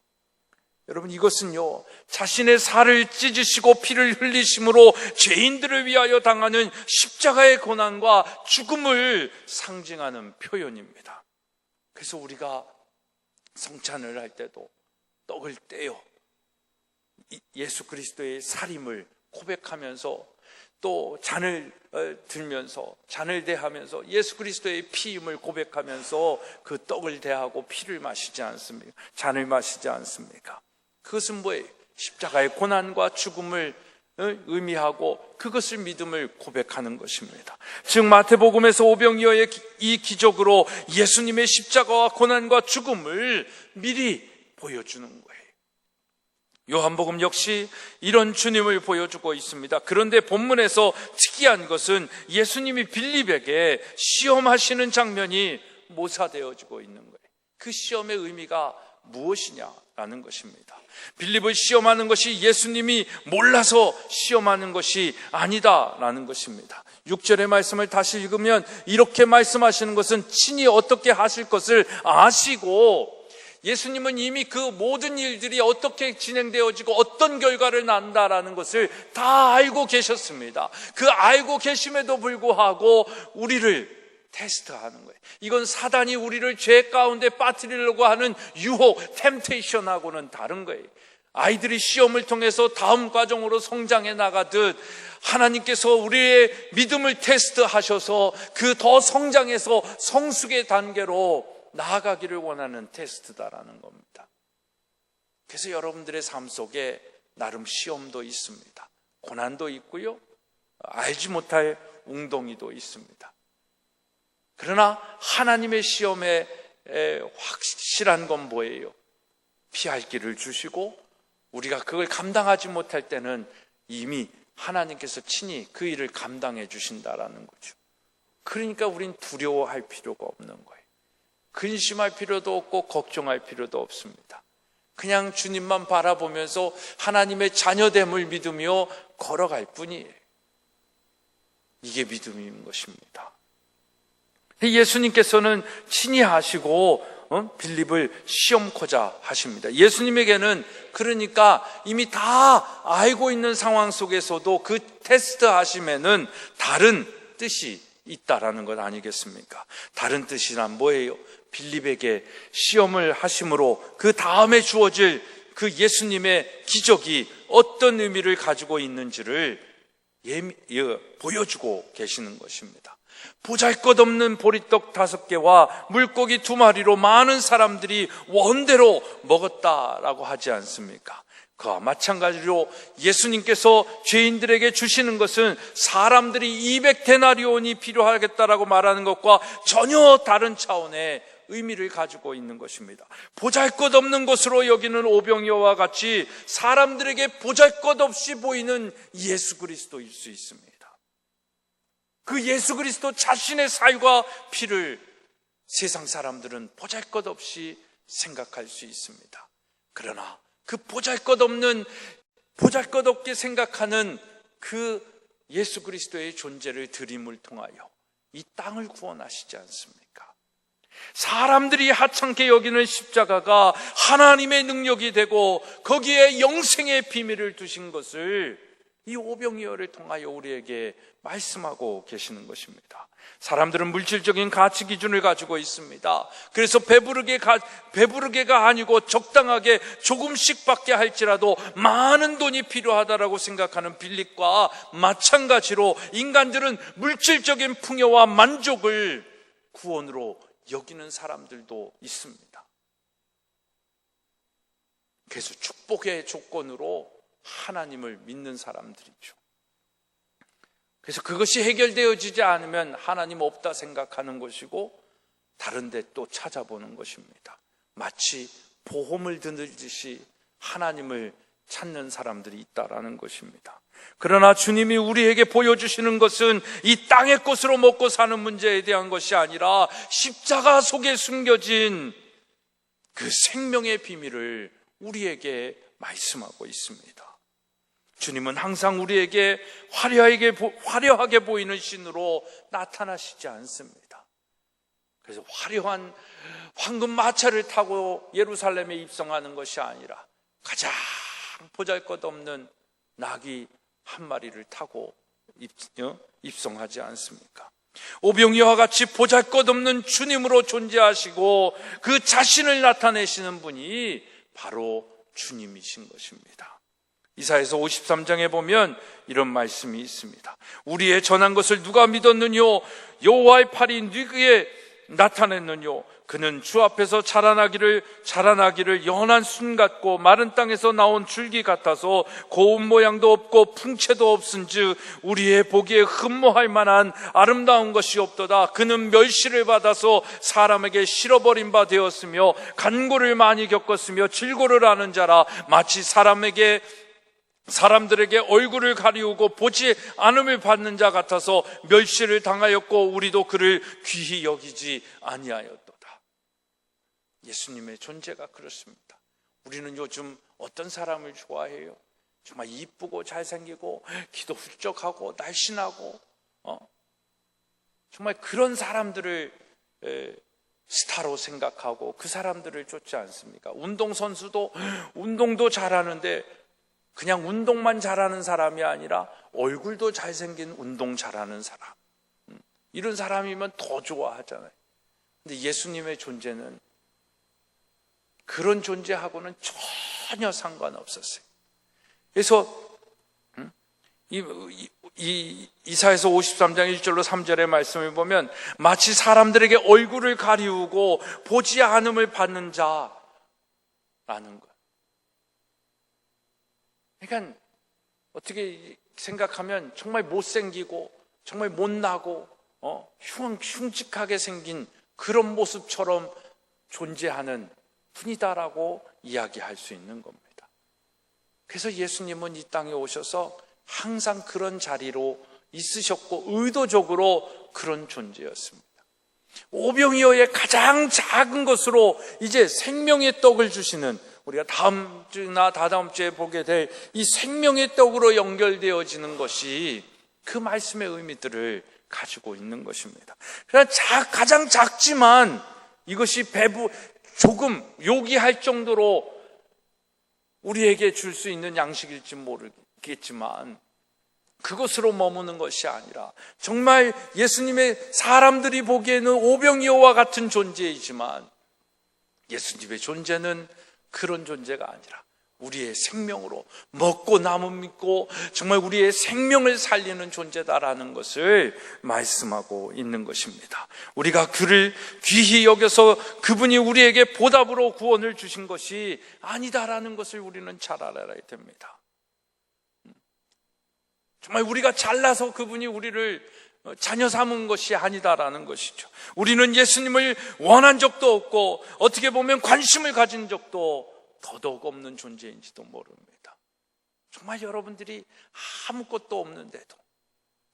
여러분, 이것은요, 자신의 살을 찢으시고 피를 흘리심으로 죄인들을 위하여 당하는 십자가의 고난과 죽음을 상징하는 표현입니다. 그래서 우리가 성찬을 할 때도 떡을 떼어 예수 그리스도의 살임을 고백하면서 또 잔을 들면서, 잔을 대하면서 예수 그리스도의 피임을 고백하면서 그 떡을 대하고 피를 마시지 않습니까? 잔을 마시지 않습니까? 그것은 뭐예요? 십자가의 고난과 죽음을 의미하고 그것을 믿음을 고백하는 것입니다. 즉 마태복음에서 오병이어의 이 기적으로 예수님의 십자가와 고난과 죽음을 미리 보여주는 거예요. 요한복음 역시 이런 주님을 보여주고 있습니다. 그런데 본문에서 특이한 것은 예수님이 빌립에게 시험하시는 장면이 모사되어지고 있는 거예요. 그 시험의 의미가 무엇이냐? 라는 것입니다. 빌립을 시험하는 것이 예수님이 몰라서 시험하는 것이 아니다라는 것입니다. 6절의 말씀을 다시 읽으면 이렇게 말씀하시는 것은 친히 어떻게 하실 것을 아시고, 예수님은 이미 그 모든 일들이 어떻게 진행되어지고 어떤 결과를 낳는다라는 것을 다 알고 계셨습니다. 그 알고 계심에도 불구하고 우리를 테스트하는 거예요. 이건 사단이 우리를 죄 가운데 빠뜨리려고 하는 유혹, 템테이션하고는 다른 거예요. 아이들이 시험을 통해서 다음 과정으로 성장해 나가듯 하나님께서 우리의 믿음을 테스트하셔서 그 더 성장해서 성숙의 단계로 나아가기를 원하는 테스트다라는 겁니다. 그래서 여러분들의 삶 속에 나름 시험도 있습니다. 고난도 있고요, 알지 못할 웅덩이도 있습니다. 그러나 하나님의 시험에 확실한 건 뭐예요? 피할 길을 주시고 우리가 그걸 감당하지 못할 때는 이미 하나님께서 친히 그 일을 감당해 주신다라는 거죠. 그러니까 우린 두려워할 필요가 없는 거예요. 근심할 필요도 없고 걱정할 필요도 없습니다. 그냥 주님만 바라보면서 하나님의 자녀됨을 믿으며 걸어갈 뿐이에요. 이게 믿음인 것입니다. 예수님께서는 친히 하시고 빌립을 시험코자 하십니다. 예수님에게는 그러니까 이미 다 알고 있는 상황 속에서도 그 테스트 하심에는 다른 뜻이 있다라는 것 아니겠습니까? 다른 뜻이란 뭐예요? 빌립에게 시험을 하심으로 그 다음에 주어질 그 예수님의 기적이 어떤 의미를 가지고 있는지를 보여주고 계시는 것입니다. 보잘것없는 보리떡 5개와 물고기 2마리로 많은 사람들이 원대로 먹었다라고 하지 않습니까? 그와 마찬가지로 예수님께서 죄인들에게 주시는 것은 사람들이 200데나리온이 필요하겠다라고 말하는 것과 전혀 다른 차원의 의미를 가지고 있는 것입니다. 보잘것없는 것으로 여기는 오병이어와 같이 사람들에게 보잘것없이 보이는 예수 그리스도일 수 있습니다. 그 예수 그리스도 자신의 살과 피를 세상 사람들은 보잘것없이 생각할 수 있습니다. 그러나 그 보잘것없게 생각하는 그 예수 그리스도의 존재를 드림을 통하여 이 땅을 구원하시지 않습니까? 사람들이 하찮게 여기는 십자가가 하나님의 능력이 되고 거기에 영생의 비밀을 두신 것을 이 오병이어를 통하여 우리에게 말씀하고 계시는 것입니다. 사람들은 물질적인 가치 기준을 가지고 있습니다. 그래서 배부르게가 아니고 적당하게 조금씩 받게 할지라도 많은 돈이 필요하다라고 생각하는 빌립과 마찬가지로 인간들은 물질적인 풍요와 만족을 구원으로 여기는 사람들도 있습니다. 그래서 축복의 조건으로 하나님을 믿는 사람들이죠. 그래서 그것이 해결되어지지 않으면 하나님 없다 생각하는 것이고 다른 데 또 찾아보는 것입니다. 마치 보험을 드듯이 하나님을 찾는 사람들이 있다라는 것입니다. 그러나 주님이 우리에게 보여주시는 것은 이 땅의 것으로 먹고 사는 문제에 대한 것이 아니라 십자가 속에 숨겨진 그 생명의 비밀을 우리에게 말씀하고 있습니다. 주님은 항상 우리에게 화려하게 보이는 신으로 나타나시지 않습니다. 그래서 화려한 황금 마차를 타고 예루살렘에 입성하는 것이 아니라 가장 보잘것없는 나귀 1마리를 타고 입성하지 않습니까? 오병이어와 같이 보잘것없는 주님으로 존재하시고 그 자신을 나타내시는 분이 바로 주님이신 것입니다. 이사야서 53장에 보면 이런 말씀이 있습니다. 우리의 전한 것을 누가 믿었느뇨? 여호와의 팔이 누구에게 나타냈느뇨? 그는 주 앞에서 자라나기를 연한 순 같고 마른 땅에서 나온 줄기 같아서 고운 모양도 없고 풍채도 없은즉 우리의 보기에 흠모할 만한 아름다운 것이 없도다. 그는 멸시를 받아서 사람에게 실어버린 바 되었으며 간고를 많이 겪었으며 질고를 하는 자라. 마치 사람들에게 얼굴을 가리우고 보지 않음을 받는 자 같아서 멸시를 당하였고 우리도 그를 귀히 여기지 아니하였도다. 예수님의 존재가 그렇습니다. 우리는 요즘 어떤 사람을 좋아해요? 정말 이쁘고 잘생기고 기도 훌쩍하고 날씬하고 정말 그런 사람들을 스타로 생각하고 그 사람들을 쫓지 않습니까? 운동선수도 운동도 잘하는데 그냥 운동만 잘하는 사람이 아니라 얼굴도 잘생긴 운동 잘하는 사람, 이런 사람이면 더 좋아하잖아요. 근데 예수님의 존재는 그런 존재하고는 전혀 상관없었어요. 그래서 이사야서 53장 1절로 3절의 말씀을 보면 마치 사람들에게 얼굴을 가리우고 보지 않음을 받는 자라는 것. 그러니까 어떻게 생각하면 정말 못생기고 정말 못나고 흉측하게 생긴 그런 모습처럼 존재하는 분이다라고 이야기할 수 있는 겁니다. 그래서 예수님은 이 땅에 오셔서 항상 그런 자리로 있으셨고 의도적으로 그런 존재였습니다. 오병이어의 가장 작은 것으로 이제 생명의 떡을 주시는, 우리가 다음 주나 다다음 주에 보게 될 이 생명의 떡으로 연결되어지는 것이 그 말씀의 의미들을 가지고 있는 것입니다. 그러나 가장 작지만 이것이 조금 요기할 정도로 우리에게 줄 수 있는 양식일지 모르겠지만 그것으로 머무는 것이 아니라 정말 예수님의 사람들이 보기에는 오병이어와 같은 존재이지만 예수님의 존재는 그런 존재가 아니라 우리의 생명으로 먹고 남음 믿고 정말 우리의 생명을 살리는 존재다라는 것을 말씀하고 있는 것입니다. 우리가 그를 귀히 여겨서 그분이 우리에게 보답으로 구원을 주신 것이 아니다라는 것을 우리는 잘 알아야 됩니다. 정말 우리가 잘나서 그분이 우리를 자녀 삼은 것이 아니다라는 것이죠. 우리는 예수님을 원한 적도 없고 어떻게 보면 관심을 가진 적도 더더욱 없는 존재인지도 모릅니다. 정말 여러분들이 아무것도 없는데도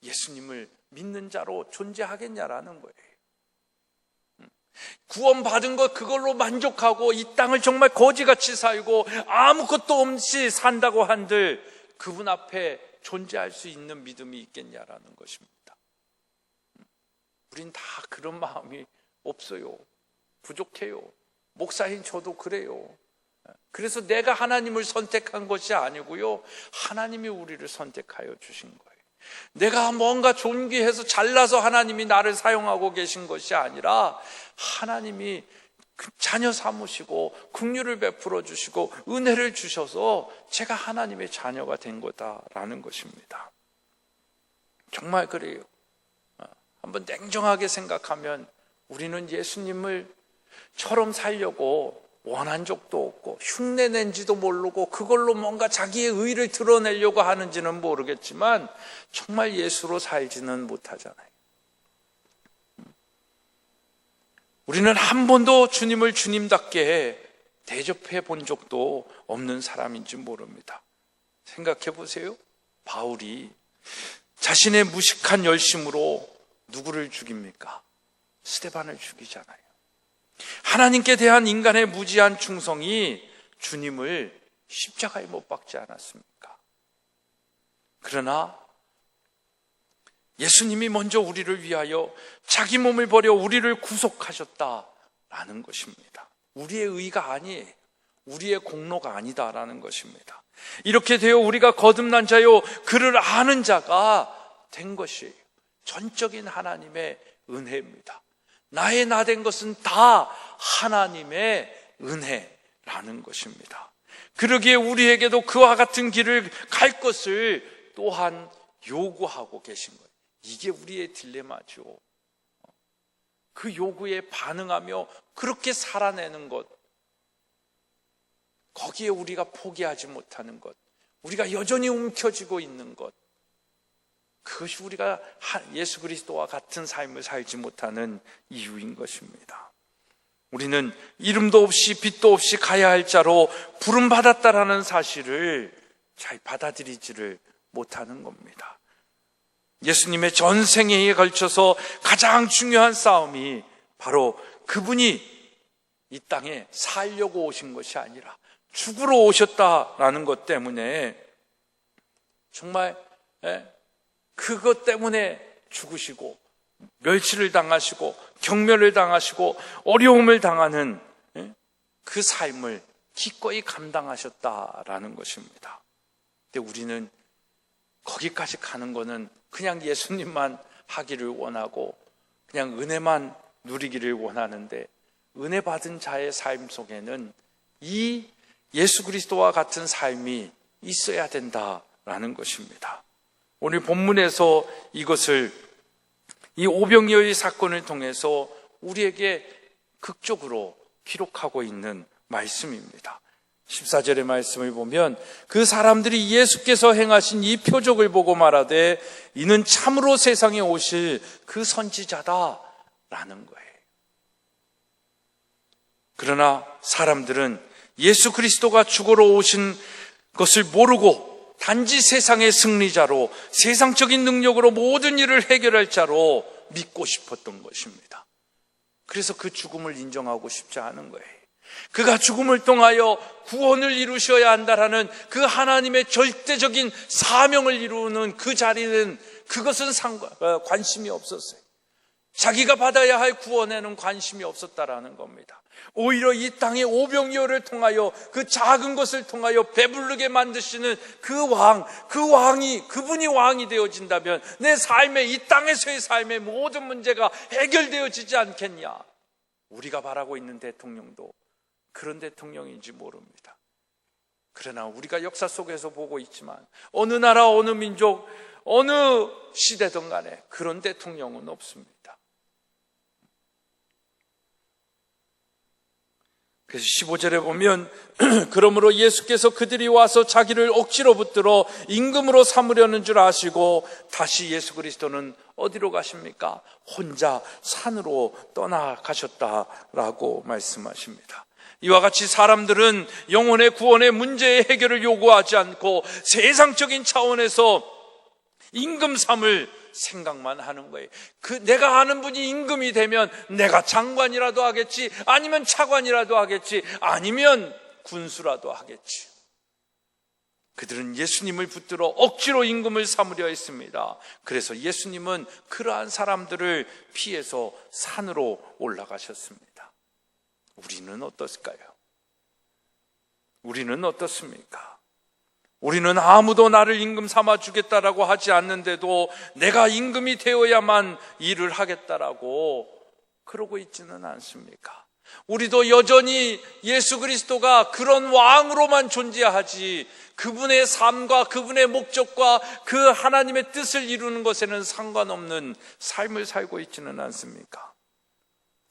예수님을 믿는 자로 존재하겠냐라는 거예요. 구원받은 것 그걸로 만족하고 이 땅을 정말 거지같이 살고 아무것도 없이 산다고 한들 그분 앞에 존재할 수 있는 믿음이 있겠냐라는 것입니다. 우린 다 그런 마음이 없어요. 부족해요. 목사인 저도 그래요. 그래서 내가 하나님을 선택한 것이 아니고요, 하나님이 우리를 선택하여 주신 거예요. 내가 뭔가 존귀해서 잘나서 하나님이 나를 사용하고 계신 것이 아니라 하나님이 자녀 삼으시고 긍휼을 베풀어 주시고 은혜를 주셔서 제가 하나님의 자녀가 된 거다라는 것입니다. 정말 그래요. 한번 냉정하게 생각하면 우리는 예수님을 처럼 살려고 원한 적도 없고 흉내낸지도 모르고 그걸로 뭔가 자기의 의를 드러내려고 하는지는 모르겠지만 정말 예수로 살지는 못하잖아요. 우리는 한 번도 주님을 주님답게 대접해 본 적도 없는 사람인지 모릅니다. 생각해 보세요. 바울이 자신의 무식한 열심으로 누구를 죽입니까? 스데반을 죽이잖아요. 하나님께 대한 인간의 무지한 충성이 주님을 십자가에 못 박지 않았습니까? 그러나 예수님이 먼저 우리를 위하여 자기 몸을 버려 우리를 구속하셨다라는 것입니다. 우리의 의가 아니에요. 우리의 공로가 아니다라는 것입니다. 이렇게 되어 우리가 거듭난 자요 그를 아는 자가 된 것이에요. 전적인 하나님의 은혜입니다. 나의 나 된 것은 다 하나님의 은혜라는 것입니다. 그러기에 우리에게도 그와 같은 길을 갈 것을 또한 요구하고 계신 거예요. 이게 우리의 딜레마죠. 그 요구에 반응하며 그렇게 살아내는 것, 거기에 우리가 포기하지 못하는 것, 우리가 여전히 움켜쥐고 있는 것, 그것이 우리가 예수 그리스도와 같은 삶을 살지 못하는 이유인 것입니다. 우리는 이름도 없이 빛도 없이 가야 할 자로 부름받았다라는 사실을 잘 받아들이지를 못하는 겁니다. 예수님의 전생애에 걸쳐서 가장 중요한 싸움이 바로 그분이 이 땅에 살려고 오신 것이 아니라 죽으러 오셨다라는 것 때문에 정말 그것 때문에 죽으시고 멸치를 당하시고 경멸을 당하시고 어려움을 당하는 그 삶을 기꺼이 감당하셨다라는 것입니다. 근데 우리는 거기까지 가는 거는 그냥 예수님만 하기를 원하고 그냥 은혜만 누리기를 원하는데, 은혜 받은 자의 삶 속에는 이 예수 그리스도와 같은 삶이 있어야 된다라는 것입니다. 오늘 본문에서 이것을, 이 오병이어의 사건을 통해서 우리에게 극적으로 기록하고 있는 말씀입니다. 14절의 말씀을 보면 그 사람들이 예수께서 행하신 이 표적을 보고 말하되 이는 참으로 세상에 오실 그 선지자다라는 거예요. 그러나 사람들은 예수 그리스도가 죽으러 오신 것을 모르고 단지 세상의 승리자로, 세상적인 능력으로 모든 일을 해결할 자로 믿고 싶었던 것입니다. 그래서 그 죽음을 인정하고 싶지 않은 거예요. 그가 죽음을 통하여 구원을 이루셔야 한다라는 그 하나님의 절대적인 사명을 이루는 그 자리는, 그것은 관심이 없었어요. 자기가 받아야 할 구원에는 관심이 없었다라는 겁니다. 오히려 이 땅의 오병이어를 통하여, 그 작은 것을 통하여 배부르게 만드시는 그분이 왕이 되어진다면 내 삶의, 이 땅에서의 삶의 모든 문제가 해결되어지지 않겠냐. 우리가 바라고 있는 대통령도 그런 대통령인지 모릅니다. 그러나 우리가 역사 속에서 보고 있지만 어느 나라, 어느 민족, 어느 시대든 간에 그런 대통령은 없습니다. 그래서 15절에 보면 그러므로 예수께서 그들이 와서 자기를 억지로 붙들어 임금으로 삼으려는 줄 아시고 다시 예수 그리스도는 어디로 가십니까? 혼자 산으로 떠나가셨다라고 말씀하십니다. 이와 같이 사람들은 영혼의 구원의 문제의 해결을 요구하지 않고 세상적인 차원에서 임금 삼을 생각만 하는 거예요. 내가 아는 분이 임금이 되면 내가 장관이라도 하겠지, 아니면 차관이라도 하겠지, 아니면 군수라도 하겠지. 그들은 예수님을 붙들어 억지로 임금을 삼으려 했습니다. 그래서 예수님은 그러한 사람들을 피해서 산으로 올라가셨습니다. 우리는 어떻을까요? 우리는 어떻습니까? 우리는 아무도 나를 임금 삼아 주겠다라고 하지 않는데도 내가 임금이 되어야만 일을 하겠다라고 그러고 있지는 않습니까? 우리도 여전히 예수 그리스도가 그런 왕으로만 존재하지 그분의 삶과 그분의 목적과 그 하나님의 뜻을 이루는 것에는 상관없는 삶을 살고 있지는 않습니까?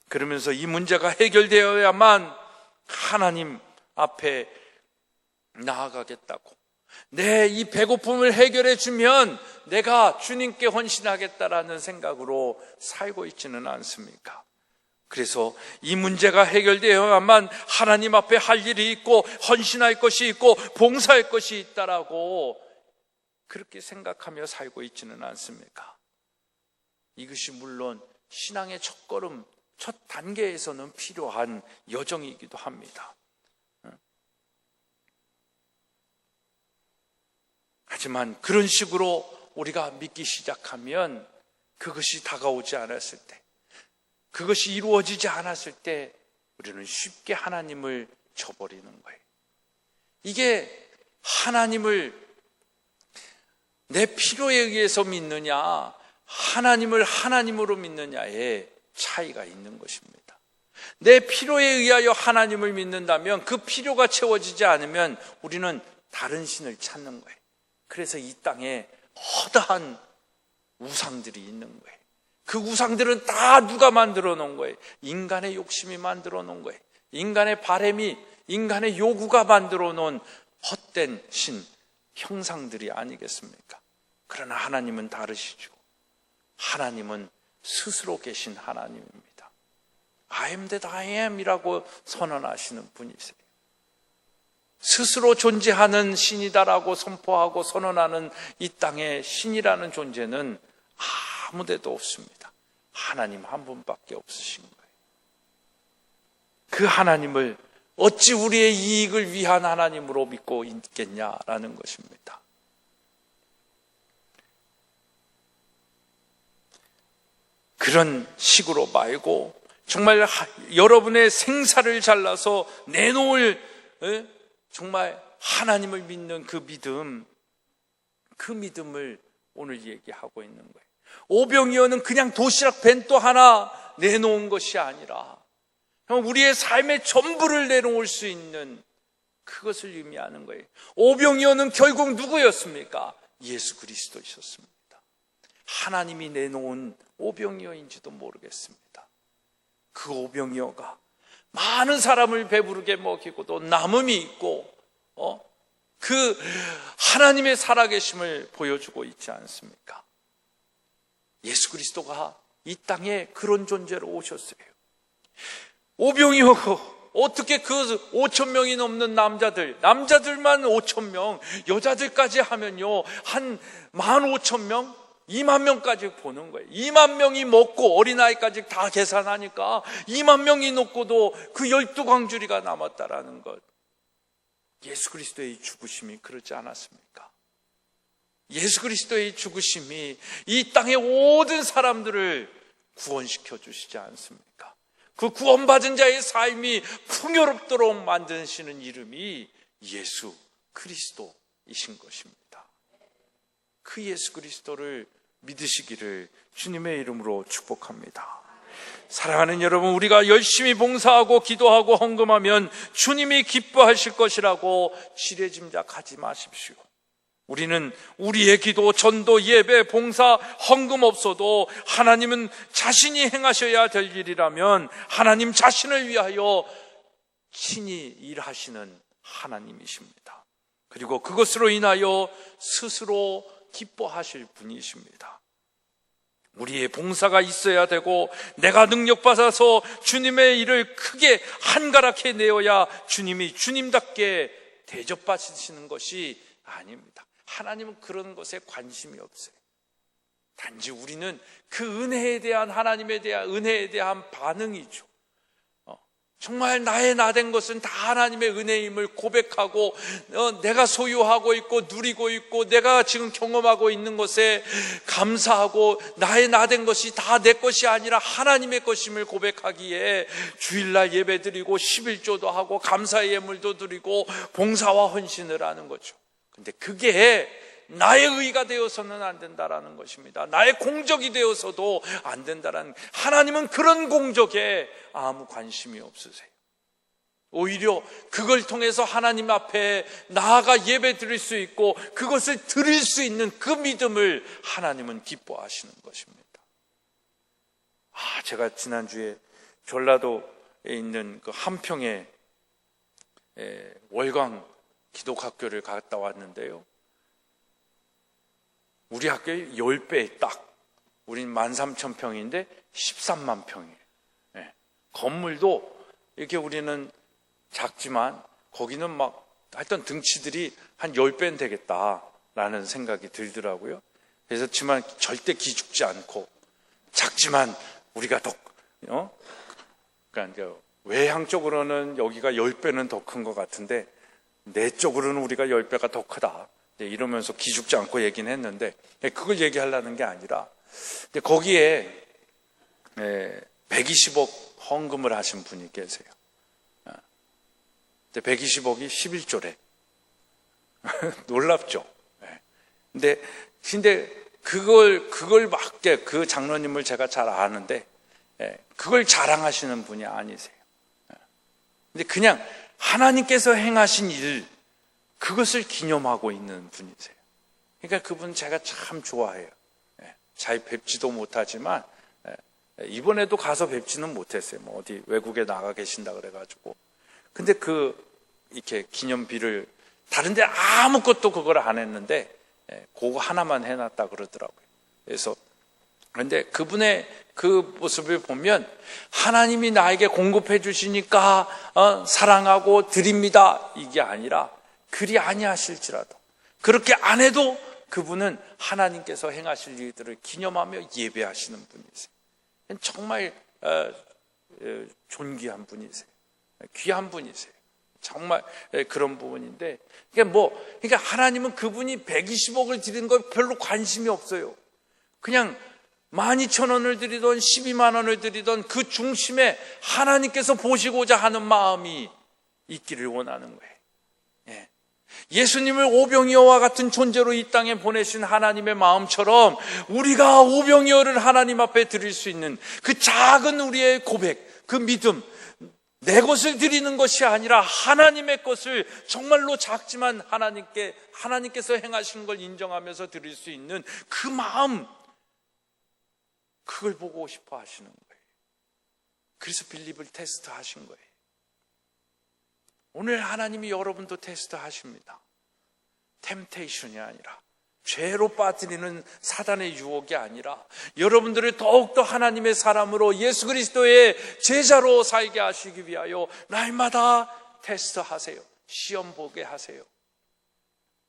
그러면서 이 문제가 해결되어야만 하나님 앞에 나아가겠다고, 내 이 배고픔을 해결해 주면 내가 주님께 헌신하겠다라는 생각으로 살고 있지는 않습니까? 그래서 이 문제가 해결되어야만 하나님 앞에 할 일이 있고 헌신할 것이 있고 봉사할 것이 있다라고 그렇게 생각하며 살고 있지는 않습니까? 이것이 물론 신앙의 첫걸음, 첫 단계에서는 필요한 여정이기도 합니다. 하지만 그런 식으로 우리가 믿기 시작하면 그것이 다가오지 않았을 때, 그것이 이루어지지 않았을 때 우리는 쉽게 하나님을 저버리는 거예요. 이게 하나님을 내 필요에 의해서 믿느냐, 하나님을 하나님으로 믿느냐의 차이가 있는 것입니다. 내 필요에 의하여 하나님을 믿는다면 그 필요가 채워지지 않으면 우리는 다른 신을 찾는 거예요. 그래서 이 땅에 허다한 우상들이 있는 거예요. 그 우상들은 다 누가 만들어 놓은 거예요? 인간의 욕심이 만들어 놓은 거예요. 인간의 바람이, 인간의 요구가 만들어 놓은 헛된 신, 형상들이 아니겠습니까? 그러나 하나님은 다르시죠. 하나님은 스스로 계신 하나님입니다. I am that I am 이라고 선언하시는 분이세요. 스스로 존재하는 신이다라고 선포하고 선언하는 이 땅에 신이라는 존재는 아무 데도 없습니다. 하나님 한 분밖에 없으신 거예요. 그 하나님을 어찌 우리의 이익을 위한 하나님으로 믿고 있겠냐라는 것입니다. 그런 식으로 말고 정말 여러분의 생사를 잘라서 내놓을 정말 하나님을 믿는 그 믿음을 오늘 얘기하고 있는 거예요. 오병이어는 그냥 도시락 벤또 하나 내놓은 것이 아니라 우리의 삶의 전부를 내놓을 수 있는 그것을 의미하는 거예요. 오병이어는 결국 누구였습니까? 예수 그리스도이셨습니다. 하나님이 내놓은 오병이어인지도 모르겠습니다. 그 오병이어가 많은 사람을 배부르게 먹이고도 남음이 있고 그 하나님의 살아계심을 보여주고 있지 않습니까? 예수 그리스도가 이 땅에 그런 존재로 오셨어요. 오병이어가 어떻게 그 5천 명이 넘는 남자들만 5천 명, 여자들까지 하면요 한 15,000명, 2만 명까지 보는 거예요. 2만 명이 먹고 어린아이까지 다 계산하니까 2만 명이 넘고도 그 12광주리가 남았다라는 것. 예수 그리스도의 죽으심이 그렇지 않았습니까? 예수 그리스도의 죽으심이 이 땅의 모든 사람들을 구원시켜 주시지 않습니까? 그 구원받은 자의 삶이 풍요롭도록 만드시는 이름이 예수 그리스도이신 것입니다. 그 예수 그리스도를 믿으시기를 주님의 이름으로 축복합니다. 사랑하는 여러분, 우리가 열심히 봉사하고 기도하고 헌금하면 주님이 기뻐하실 것이라고 지레짐작하지 마십시오. 우리는 우리의 기도, 전도, 예배, 봉사, 헌금 없어도 하나님은 자신이 행하셔야 될 일이라면 하나님 자신을 위하여 친히 일하시는 하나님이십니다. 그리고 그것으로 인하여 스스로 기뻐하실 분이십니다. 우리의 봉사가 있어야 되고 내가 능력받아서 주님의 일을 크게 한가락해 내어야 주님이 주님답게 대접받으시는 것이 아닙니다. 하나님은 그런 것에 관심이 없어요. 단지 우리는 그 은혜에 대한 하나님에 대한 은혜에 대한 반응이죠. 정말 나의 나된 것은 다 하나님의 은혜임을 고백하고 내가 소유하고 있고 누리고 있고 내가 지금 경험하고 있는 것에 감사하고 나의 나된 것이 다 내 것이 아니라 하나님의 것임을 고백하기에 주일날 예배드리고 11조도 하고 감사의 예물도 드리고 봉사와 헌신을 하는 거죠. 근데 그게 나의 의가 되어서는 안 된다라는 것입니다. 나의 공적이 되어서도 안 된다라는, 하나님은 그런 공적에 아무 관심이 없으세요. 오히려 그걸 통해서 하나님 앞에 나아가 예배 드릴 수 있고 그것을 드릴 수 있는 그 믿음을 하나님은 기뻐하시는 것입니다. 제가 지난주에 전라도에 있는 그 한평에 월광 기독학교를 갔다 왔는데요, 우리 학교의 10배 딱, 우린 13,000평인데 13만 평이에요. 건물도 이렇게 우리는 작지만 거기는 막 하여튼 등치들이 한 10배는 되겠다라는 생각이 들더라고요. 그래서 지만 절대 기죽지 않고 작지만 우리가 더 그러니까 외향적으로는 여기가 10배는 더 큰 것 같은데 내적으로는 우리가 10배가 더 크다, 이러면서 기죽지 않고 얘기는 했는데, 그걸 얘기하려는 게 아니라 거기에 120억 헌금을 하신 분이 계세요. 120억이 11조래. 놀랍죠? 근데 그걸 맞게, 그 장로님을 제가 잘 아는데 그걸 자랑하시는 분이 아니세요. 근데 그냥 하나님께서 행하신 일, 그것을 기념하고 있는 분이세요. 그러니까 그분 제가 참 좋아해요. 잘 뵙지도 못하지만 이번에도 가서 뵙지는 못했어요. 뭐 어디 외국에 나가 계신다 그래가지고. 근데 이렇게 기념비를 다른데 아무것도 그걸 안 했는데 그거 하나만 해놨다 그러더라고요. 그래서 그런데 그분의 그 모습을 보면 하나님이 나에게 공급해 주시니까 사랑하고 드립니다, 이게 아니라 그리 아니하실지라도, 그렇게 안 해도 그분은 하나님께서 행하실 일들을 기념하며 예배하시는 분이세요. 정말 존귀한 분이세요. 귀한 분이세요. 정말 그런 부분인데, 그러니까 하나님은 그분이 120억을 드리는 거 별로 관심이 없어요. 그냥 12,000원을 드리던 12만 원을 드리던 그 중심에 하나님께서 보시고자 하는 마음이 있기를 원하는 거예요. 예수님을 오병이어와 같은 존재로 이 땅에 보내신 하나님의 마음처럼 우리가 오병이어를 하나님 앞에 드릴 수 있는 그 작은 우리의 고백, 그 믿음, 내 것을 드리는 것이 아니라 하나님의 것을 정말로 작지만 하나님께서 행하신 걸 인정하면서 드릴 수 있는 그 마음, 그걸 보고 싶어 하시는 거예요. 그래서 빌립을 테스트 하신 거예요. 오늘 하나님이 여러분도 테스트 하십니다. 템테이션이 아니라, 죄로 빠뜨리는 사단의 유혹이 아니라, 여러분들을 더욱더 하나님의 사람으로 예수 그리스도의 제자로 살게 하시기 위하여 날마다 테스트 하세요. 시험 보게 하세요.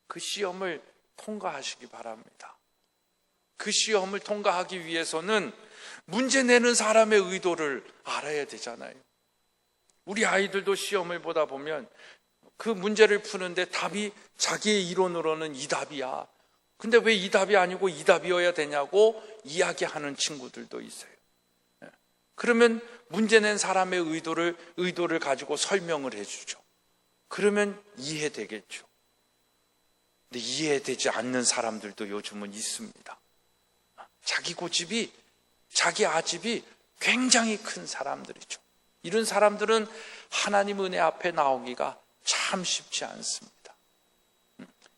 그 시험을 통과하시기 바랍니다. 그 시험을 통과하기 위해서는 문제 내는 사람의 의도를 알아야 되잖아요. 우리 아이들도 시험을 보다 보면 그 문제를 푸는데 답이 자기의 이론으로는 이 답이야. 근데 왜 이 답이 아니고 이 답이어야 되냐고 이야기하는 친구들도 있어요. 그러면 문제 낸 사람의 의도를 가지고 설명을 해주죠. 그러면 이해되겠죠. 근데 이해되지 않는 사람들도 요즘은 있습니다. 자기 고집이, 자기 아집이 굉장히 큰 사람들이죠. 이런 사람들은 하나님 은혜 앞에 나오기가 참 쉽지 않습니다.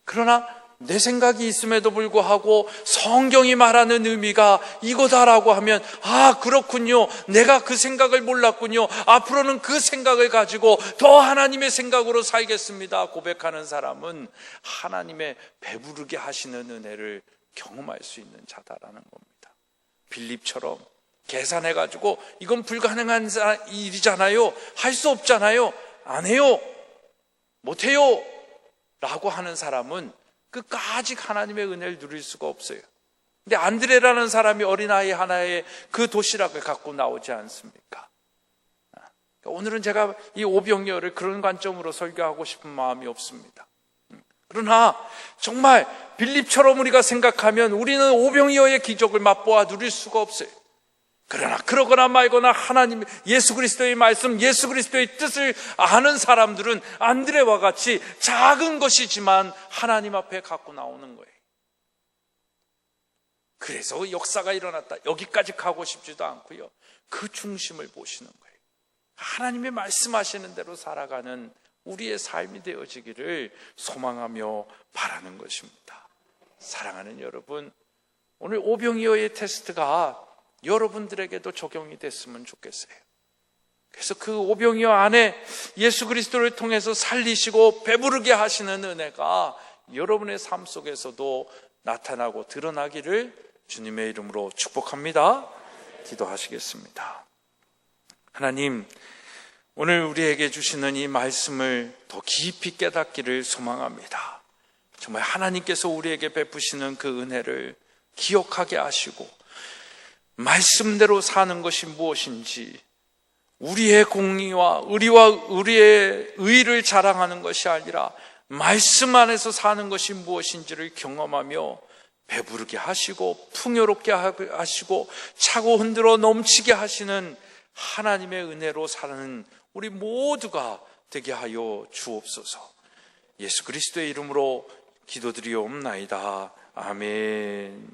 그러나 내 생각이 있음에도 불구하고 성경이 말하는 의미가 이거다라고 하면, 아, 그렇군요. 내가 그 생각을 몰랐군요. 앞으로는 그 생각을 가지고 더 하나님의 생각으로 살겠습니다. 고백하는 사람은 하나님의 배부르게 하시는 은혜를 경험할 수 있는 자다라는 겁니다. 빌립처럼 계산해가지고 이건 불가능한 일이잖아요. 할 수 없잖아요. 안 해요. 못해요. 라고 하는 사람은 끝까지 하나님의 은혜를 누릴 수가 없어요. 근데 안드레라는 사람이 어린아이 하나에 그 도시락을 갖고 나오지 않습니까? 오늘은 제가 이 오병이어를 그런 관점으로 설교하고 싶은 마음이 없습니다. 그러나 정말 빌립처럼 우리가 생각하면 우리는 오병이어의 기적을 맛보아 누릴 수가 없어요. 그러나 그러거나 말거나 하나님, 예수 그리스도의 말씀, 예수 그리스도의 뜻을 아는 사람들은 안드레와 같이 작은 것이지만 하나님 앞에 갖고 나오는 거예요. 그래서 역사가 일어났다. 여기까지 가고 싶지도 않고요. 그 중심을 보시는 거예요. 하나님의 말씀하시는 대로 살아가는 우리의 삶이 되어지기를 소망하며 바라는 것입니다. 사랑하는 여러분, 오늘 오병이어의 테스트가 여러분들에게도 적용이 됐으면 좋겠어요. 그래서 그 오병이어 안에 예수 그리스도를 통해서 살리시고 배부르게 하시는 은혜가 여러분의 삶 속에서도 나타나고 드러나기를 주님의 이름으로 축복합니다. 기도하시겠습니다. 하나님, 오늘 우리에게 주시는 이 말씀을 더 깊이 깨닫기를 소망합니다. 정말 하나님께서 우리에게 베푸시는 그 은혜를 기억하게 하시고 말씀대로 사는 것이 무엇인지, 우리의 공의와 우리의 의를 자랑하는 것이 아니라 말씀 안에서 사는 것이 무엇인지를 경험하며 배부르게 하시고 풍요롭게 하시고 차고 흔들어 넘치게 하시는 하나님의 은혜로 사는 우리 모두가 되게 하여 주옵소서. 예수 그리스도의 이름으로 기도드리옵나이다. 아멘.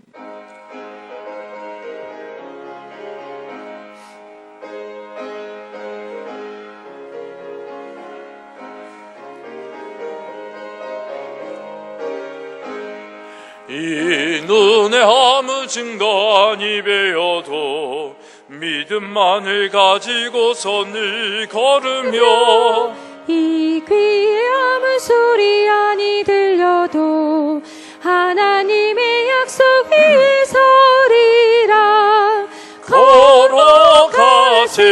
이 눈에 아무 증거 아니 배어도 믿음만을 가지고서 늘 걸으며, 이 귀에 아무 소리 아니 들려도 하나님의 약속 위에 서리라. 걸어가세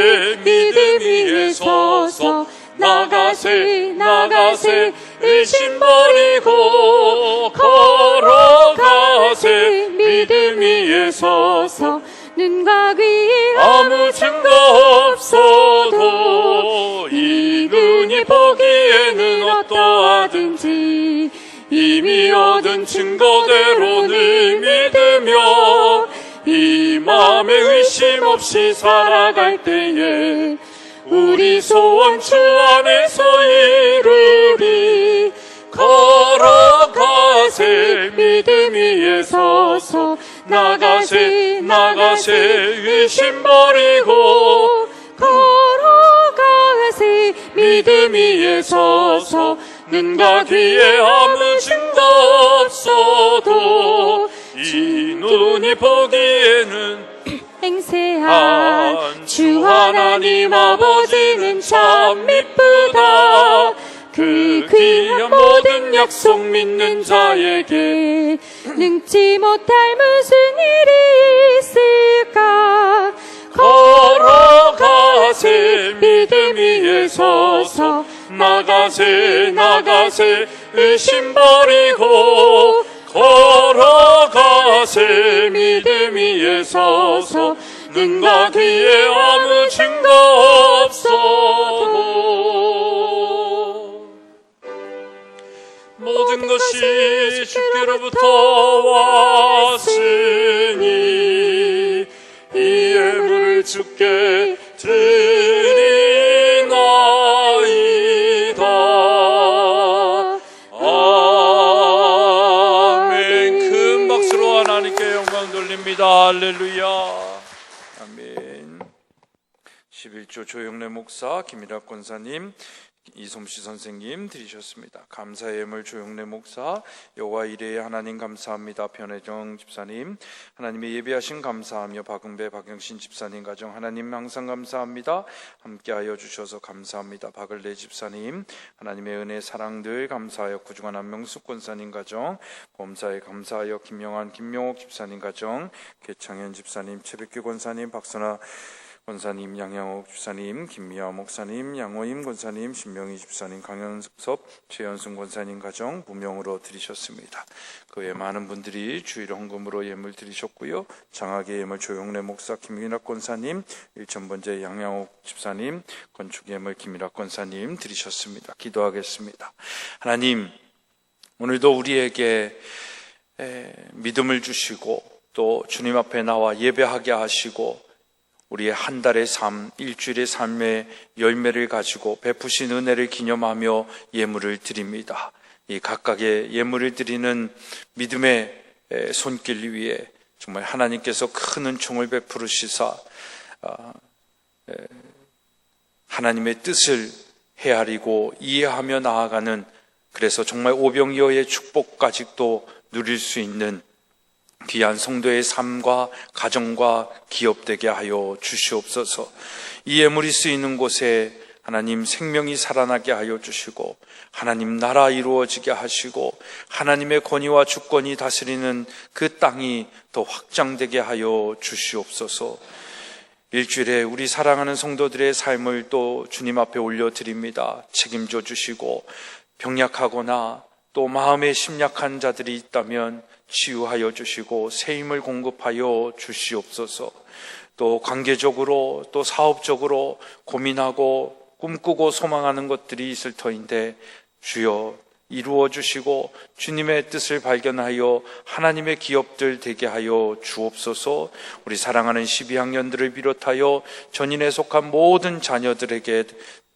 믿음 위에 서서 나가세 의심 버리고, 걸어가세 믿음 위에 서서 눈과 귀에 아무 증거 없어도 이 눈이 보기에 아닌지 이미 얻은 증거대로 늘 믿으며 이 마음에 의심 없이 살아갈 때에 우리 소원 주 안에서 이루리. 걸어가세 믿음 위에 서서 나가세 나가세 의심 버리고 걸어가세 믿음 위에 서서 눈과 귀에 아무 증거 없어도 이 눈이 보기에는 행세한 주 하나님 아버지는 참 미쁘다. 그 귀한 모든 약속 믿는 자에게 능지 못할 무슨 일이 있을까. 걸어가세 믿음 위에 서서 나가세 나가세 의심 버리고 걸어가세 믿음 위에 서서 눈과 귀에 아무 증거 없어도 모든 것이 주께로부터 왔으니 이 예물을 주께 드리나이다. 아멘. 큰 박수로 하나님께 영광 돌립니다. 할렐루야. 아멘. 11조 조영래 목사, 김일학 권사님, 이솜씨 선생님 드리셨습니다. 감사의 예물 조영래 목사, 여호와 이레의 하나님 감사합니다. 변혜정 집사님, 하나님의 예배하신 감사하며 박은배 박영신 집사님 가정 하나님 항상 감사합니다. 함께하여 주셔서 감사합니다. 박을래 집사님, 하나님의 은혜 사랑들 감사하여 구중한 안명숙 권사님 가정, 범사에 감사하여 김영환 김명옥 집사님 가정, 개창현 집사님, 최백규 권사님, 박선아 권사님, 양양옥 집사님, 김미아 목사님, 양호임 권사님, 신명희 집사님, 강현섭, 최현승 권사님 가정 무명으로 드리셨습니다. 그 외 많은 분들이 주일 헌금으로 예물 드리셨고요. 장학의 예물 조용래 목사, 김민학 권사님, 일천번제 양양옥 집사님, 건축 예물 김일학 권사님 드리셨습니다. 기도하겠습니다. 하나님, 오늘도 우리에게 믿음을 주시고 또 주님 앞에 나와 예배하게 하시고 우리의 한 달의 삶, 일주일의 삶의 열매를 가지고 베푸신 은혜를 기념하며 예물을 드립니다. 이 각각의 예물을 드리는 믿음의 손길 위에 정말 하나님께서 큰 은총을 베푸시사 하나님의 뜻을 헤아리고 이해하며 나아가는, 그래서 정말 오병이어의 축복까지도 누릴 수 있는 귀한 성도의 삶과 가정과 기업되게 하여 주시옵소서. 이 예물이 쓰이는 곳에 하나님 생명이 살아나게 하여 주시고 하나님 나라 이루어지게 하시고 하나님의 권위와 주권이 다스리는 그 땅이 더 확장되게 하여 주시옵소서. 일주일에 우리 사랑하는 성도들의 삶을 또 주님 앞에 올려드립니다. 책임져 주시고 병약하거나 또 마음에 심약한 자들이 있다면 치유하여 주시고 새 힘을 공급하여 주시옵소서. 또 관계적으로 또 사업적으로 고민하고 꿈꾸고 소망하는 것들이 있을 터인데 주여 이루어 주시고 주님의 뜻을 발견하여 하나님의 기업들 되게 하여 주옵소서. 우리 사랑하는 12학년들을 비롯하여 전인에 속한 모든 자녀들에게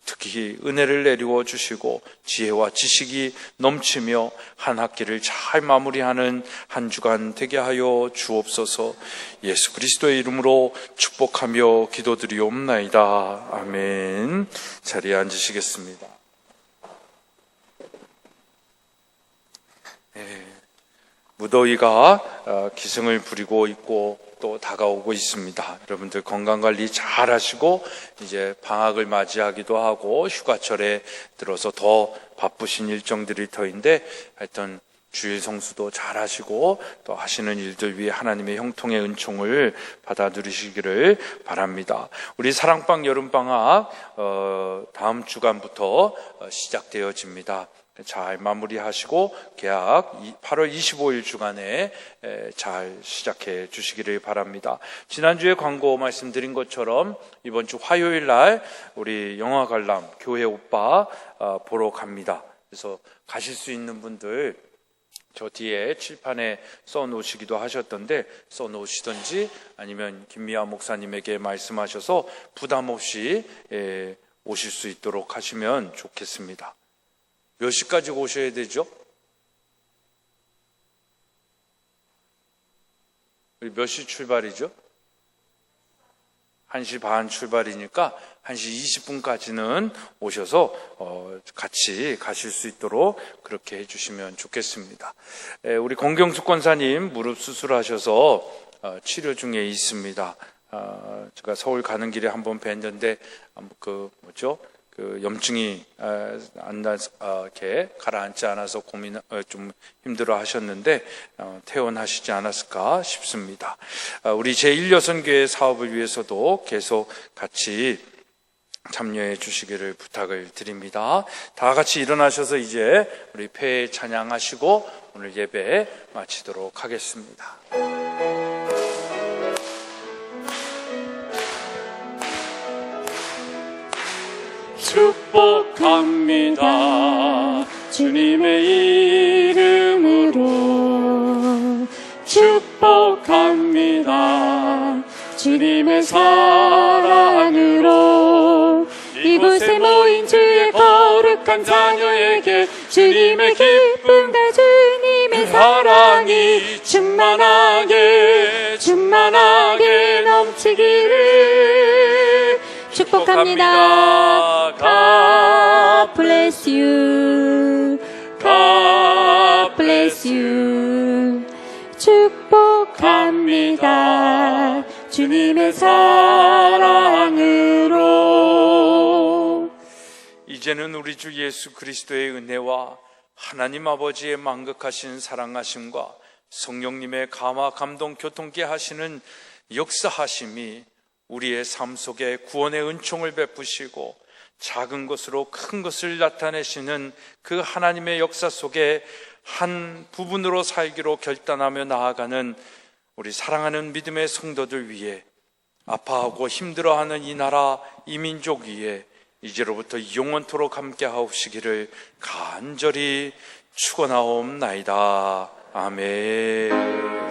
특히 은혜를 내리워 주시고 지혜와 지식이 넘치며 한 학기를 잘 마무리하는 한 주간 되게 하여 주옵소서. 예수 그리스도의 이름으로 축복하며 기도드리옵나이다. 아멘. 자리에 앉으시겠습니다. 무더위가 기승을 부리고 있고 또 다가오고 있습니다. 여러분들 건강관리 잘 하시고 이제 방학을 맞이하기도 하고 휴가철에 들어서 더 바쁘신 일정들이 터인데 하여튼 주일 성수도 잘 하시고 또 하시는 일들 위해 하나님의 형통의 은총을 받아 누리시기를 바랍니다. 우리 사랑방 여름방학 다음 주간부터 시작되어집니다. 잘 마무리하시고 개학 8월 25일 주간에 잘 시작해 주시기를 바랍니다. 지난주에 광고 말씀드린 것처럼 이번 주 화요일 날 우리 영화 관람 교회 오빠 보러 갑니다. 그래서 가실 수 있는 분들 저 뒤에 칠판에 써놓으시기도 하셨던데 써놓으시든지 아니면 김미아 목사님에게 말씀하셔서 부담 없이 오실 수 있도록 하시면 좋겠습니다. 몇 시까지 오셔야 되죠? 우리 몇 시 출발이죠? 1시 반 출발이니까 1시 20분까지는 오셔서 같이 가실 수 있도록 그렇게 해주시면 좋겠습니다. 우리 권경숙 권사님 무릎 수술하셔서 치료 중에 있습니다. 제가 서울 가는 길에 한번 뵀는데 그 염증이 이렇게 가라앉지 않아서 좀 힘들어 하셨는데 퇴원하시지 않았을까 싶습니다. 우리 제1여선교회 사업을 위해서도 계속 같이 참여해 주시기를 부탁을 드립니다. 다 같이 일어나셔서 이제 우리 폐 찬양하시고 오늘 예배 마치도록 하겠습니다. 축복합니다. 주님의 이름으로 축복합니다. 주님의 사랑으로 이곳에 모인 주의 거룩한 자녀에게 주님의 기쁨과 주님의 사랑이 충만하게 넘치기를 축복합니다. God bless you. God bless you. 축복합니다. 주님의 사랑으로. 이제는 우리 주 예수 그리스도의 은혜와 하나님 아버지의 만극하신 사랑하심과 성령님의 감화 감동 교통케 하시는 역사하심이 우리의 삶 속에 구원의 은총을 베푸시고 작은 것으로 큰 것을 나타내시는 그 하나님의 역사 속에 한 부분으로 살기로 결단하며 나아가는 우리 사랑하는 믿음의 성도들 위해 아파하고 힘들어하는 이 나라 이 민족 위에 이제로부터 영원토록 함께 하옵시기를 간절히 축원하옵나이다. 아멘.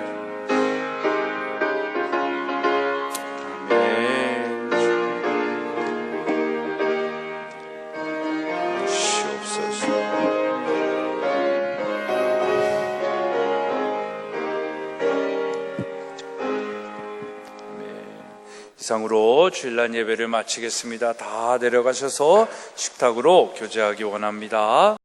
이상으로 주일날 예배를 마치겠습니다. 다 내려가셔서 식탁으로 교제하기 원합니다.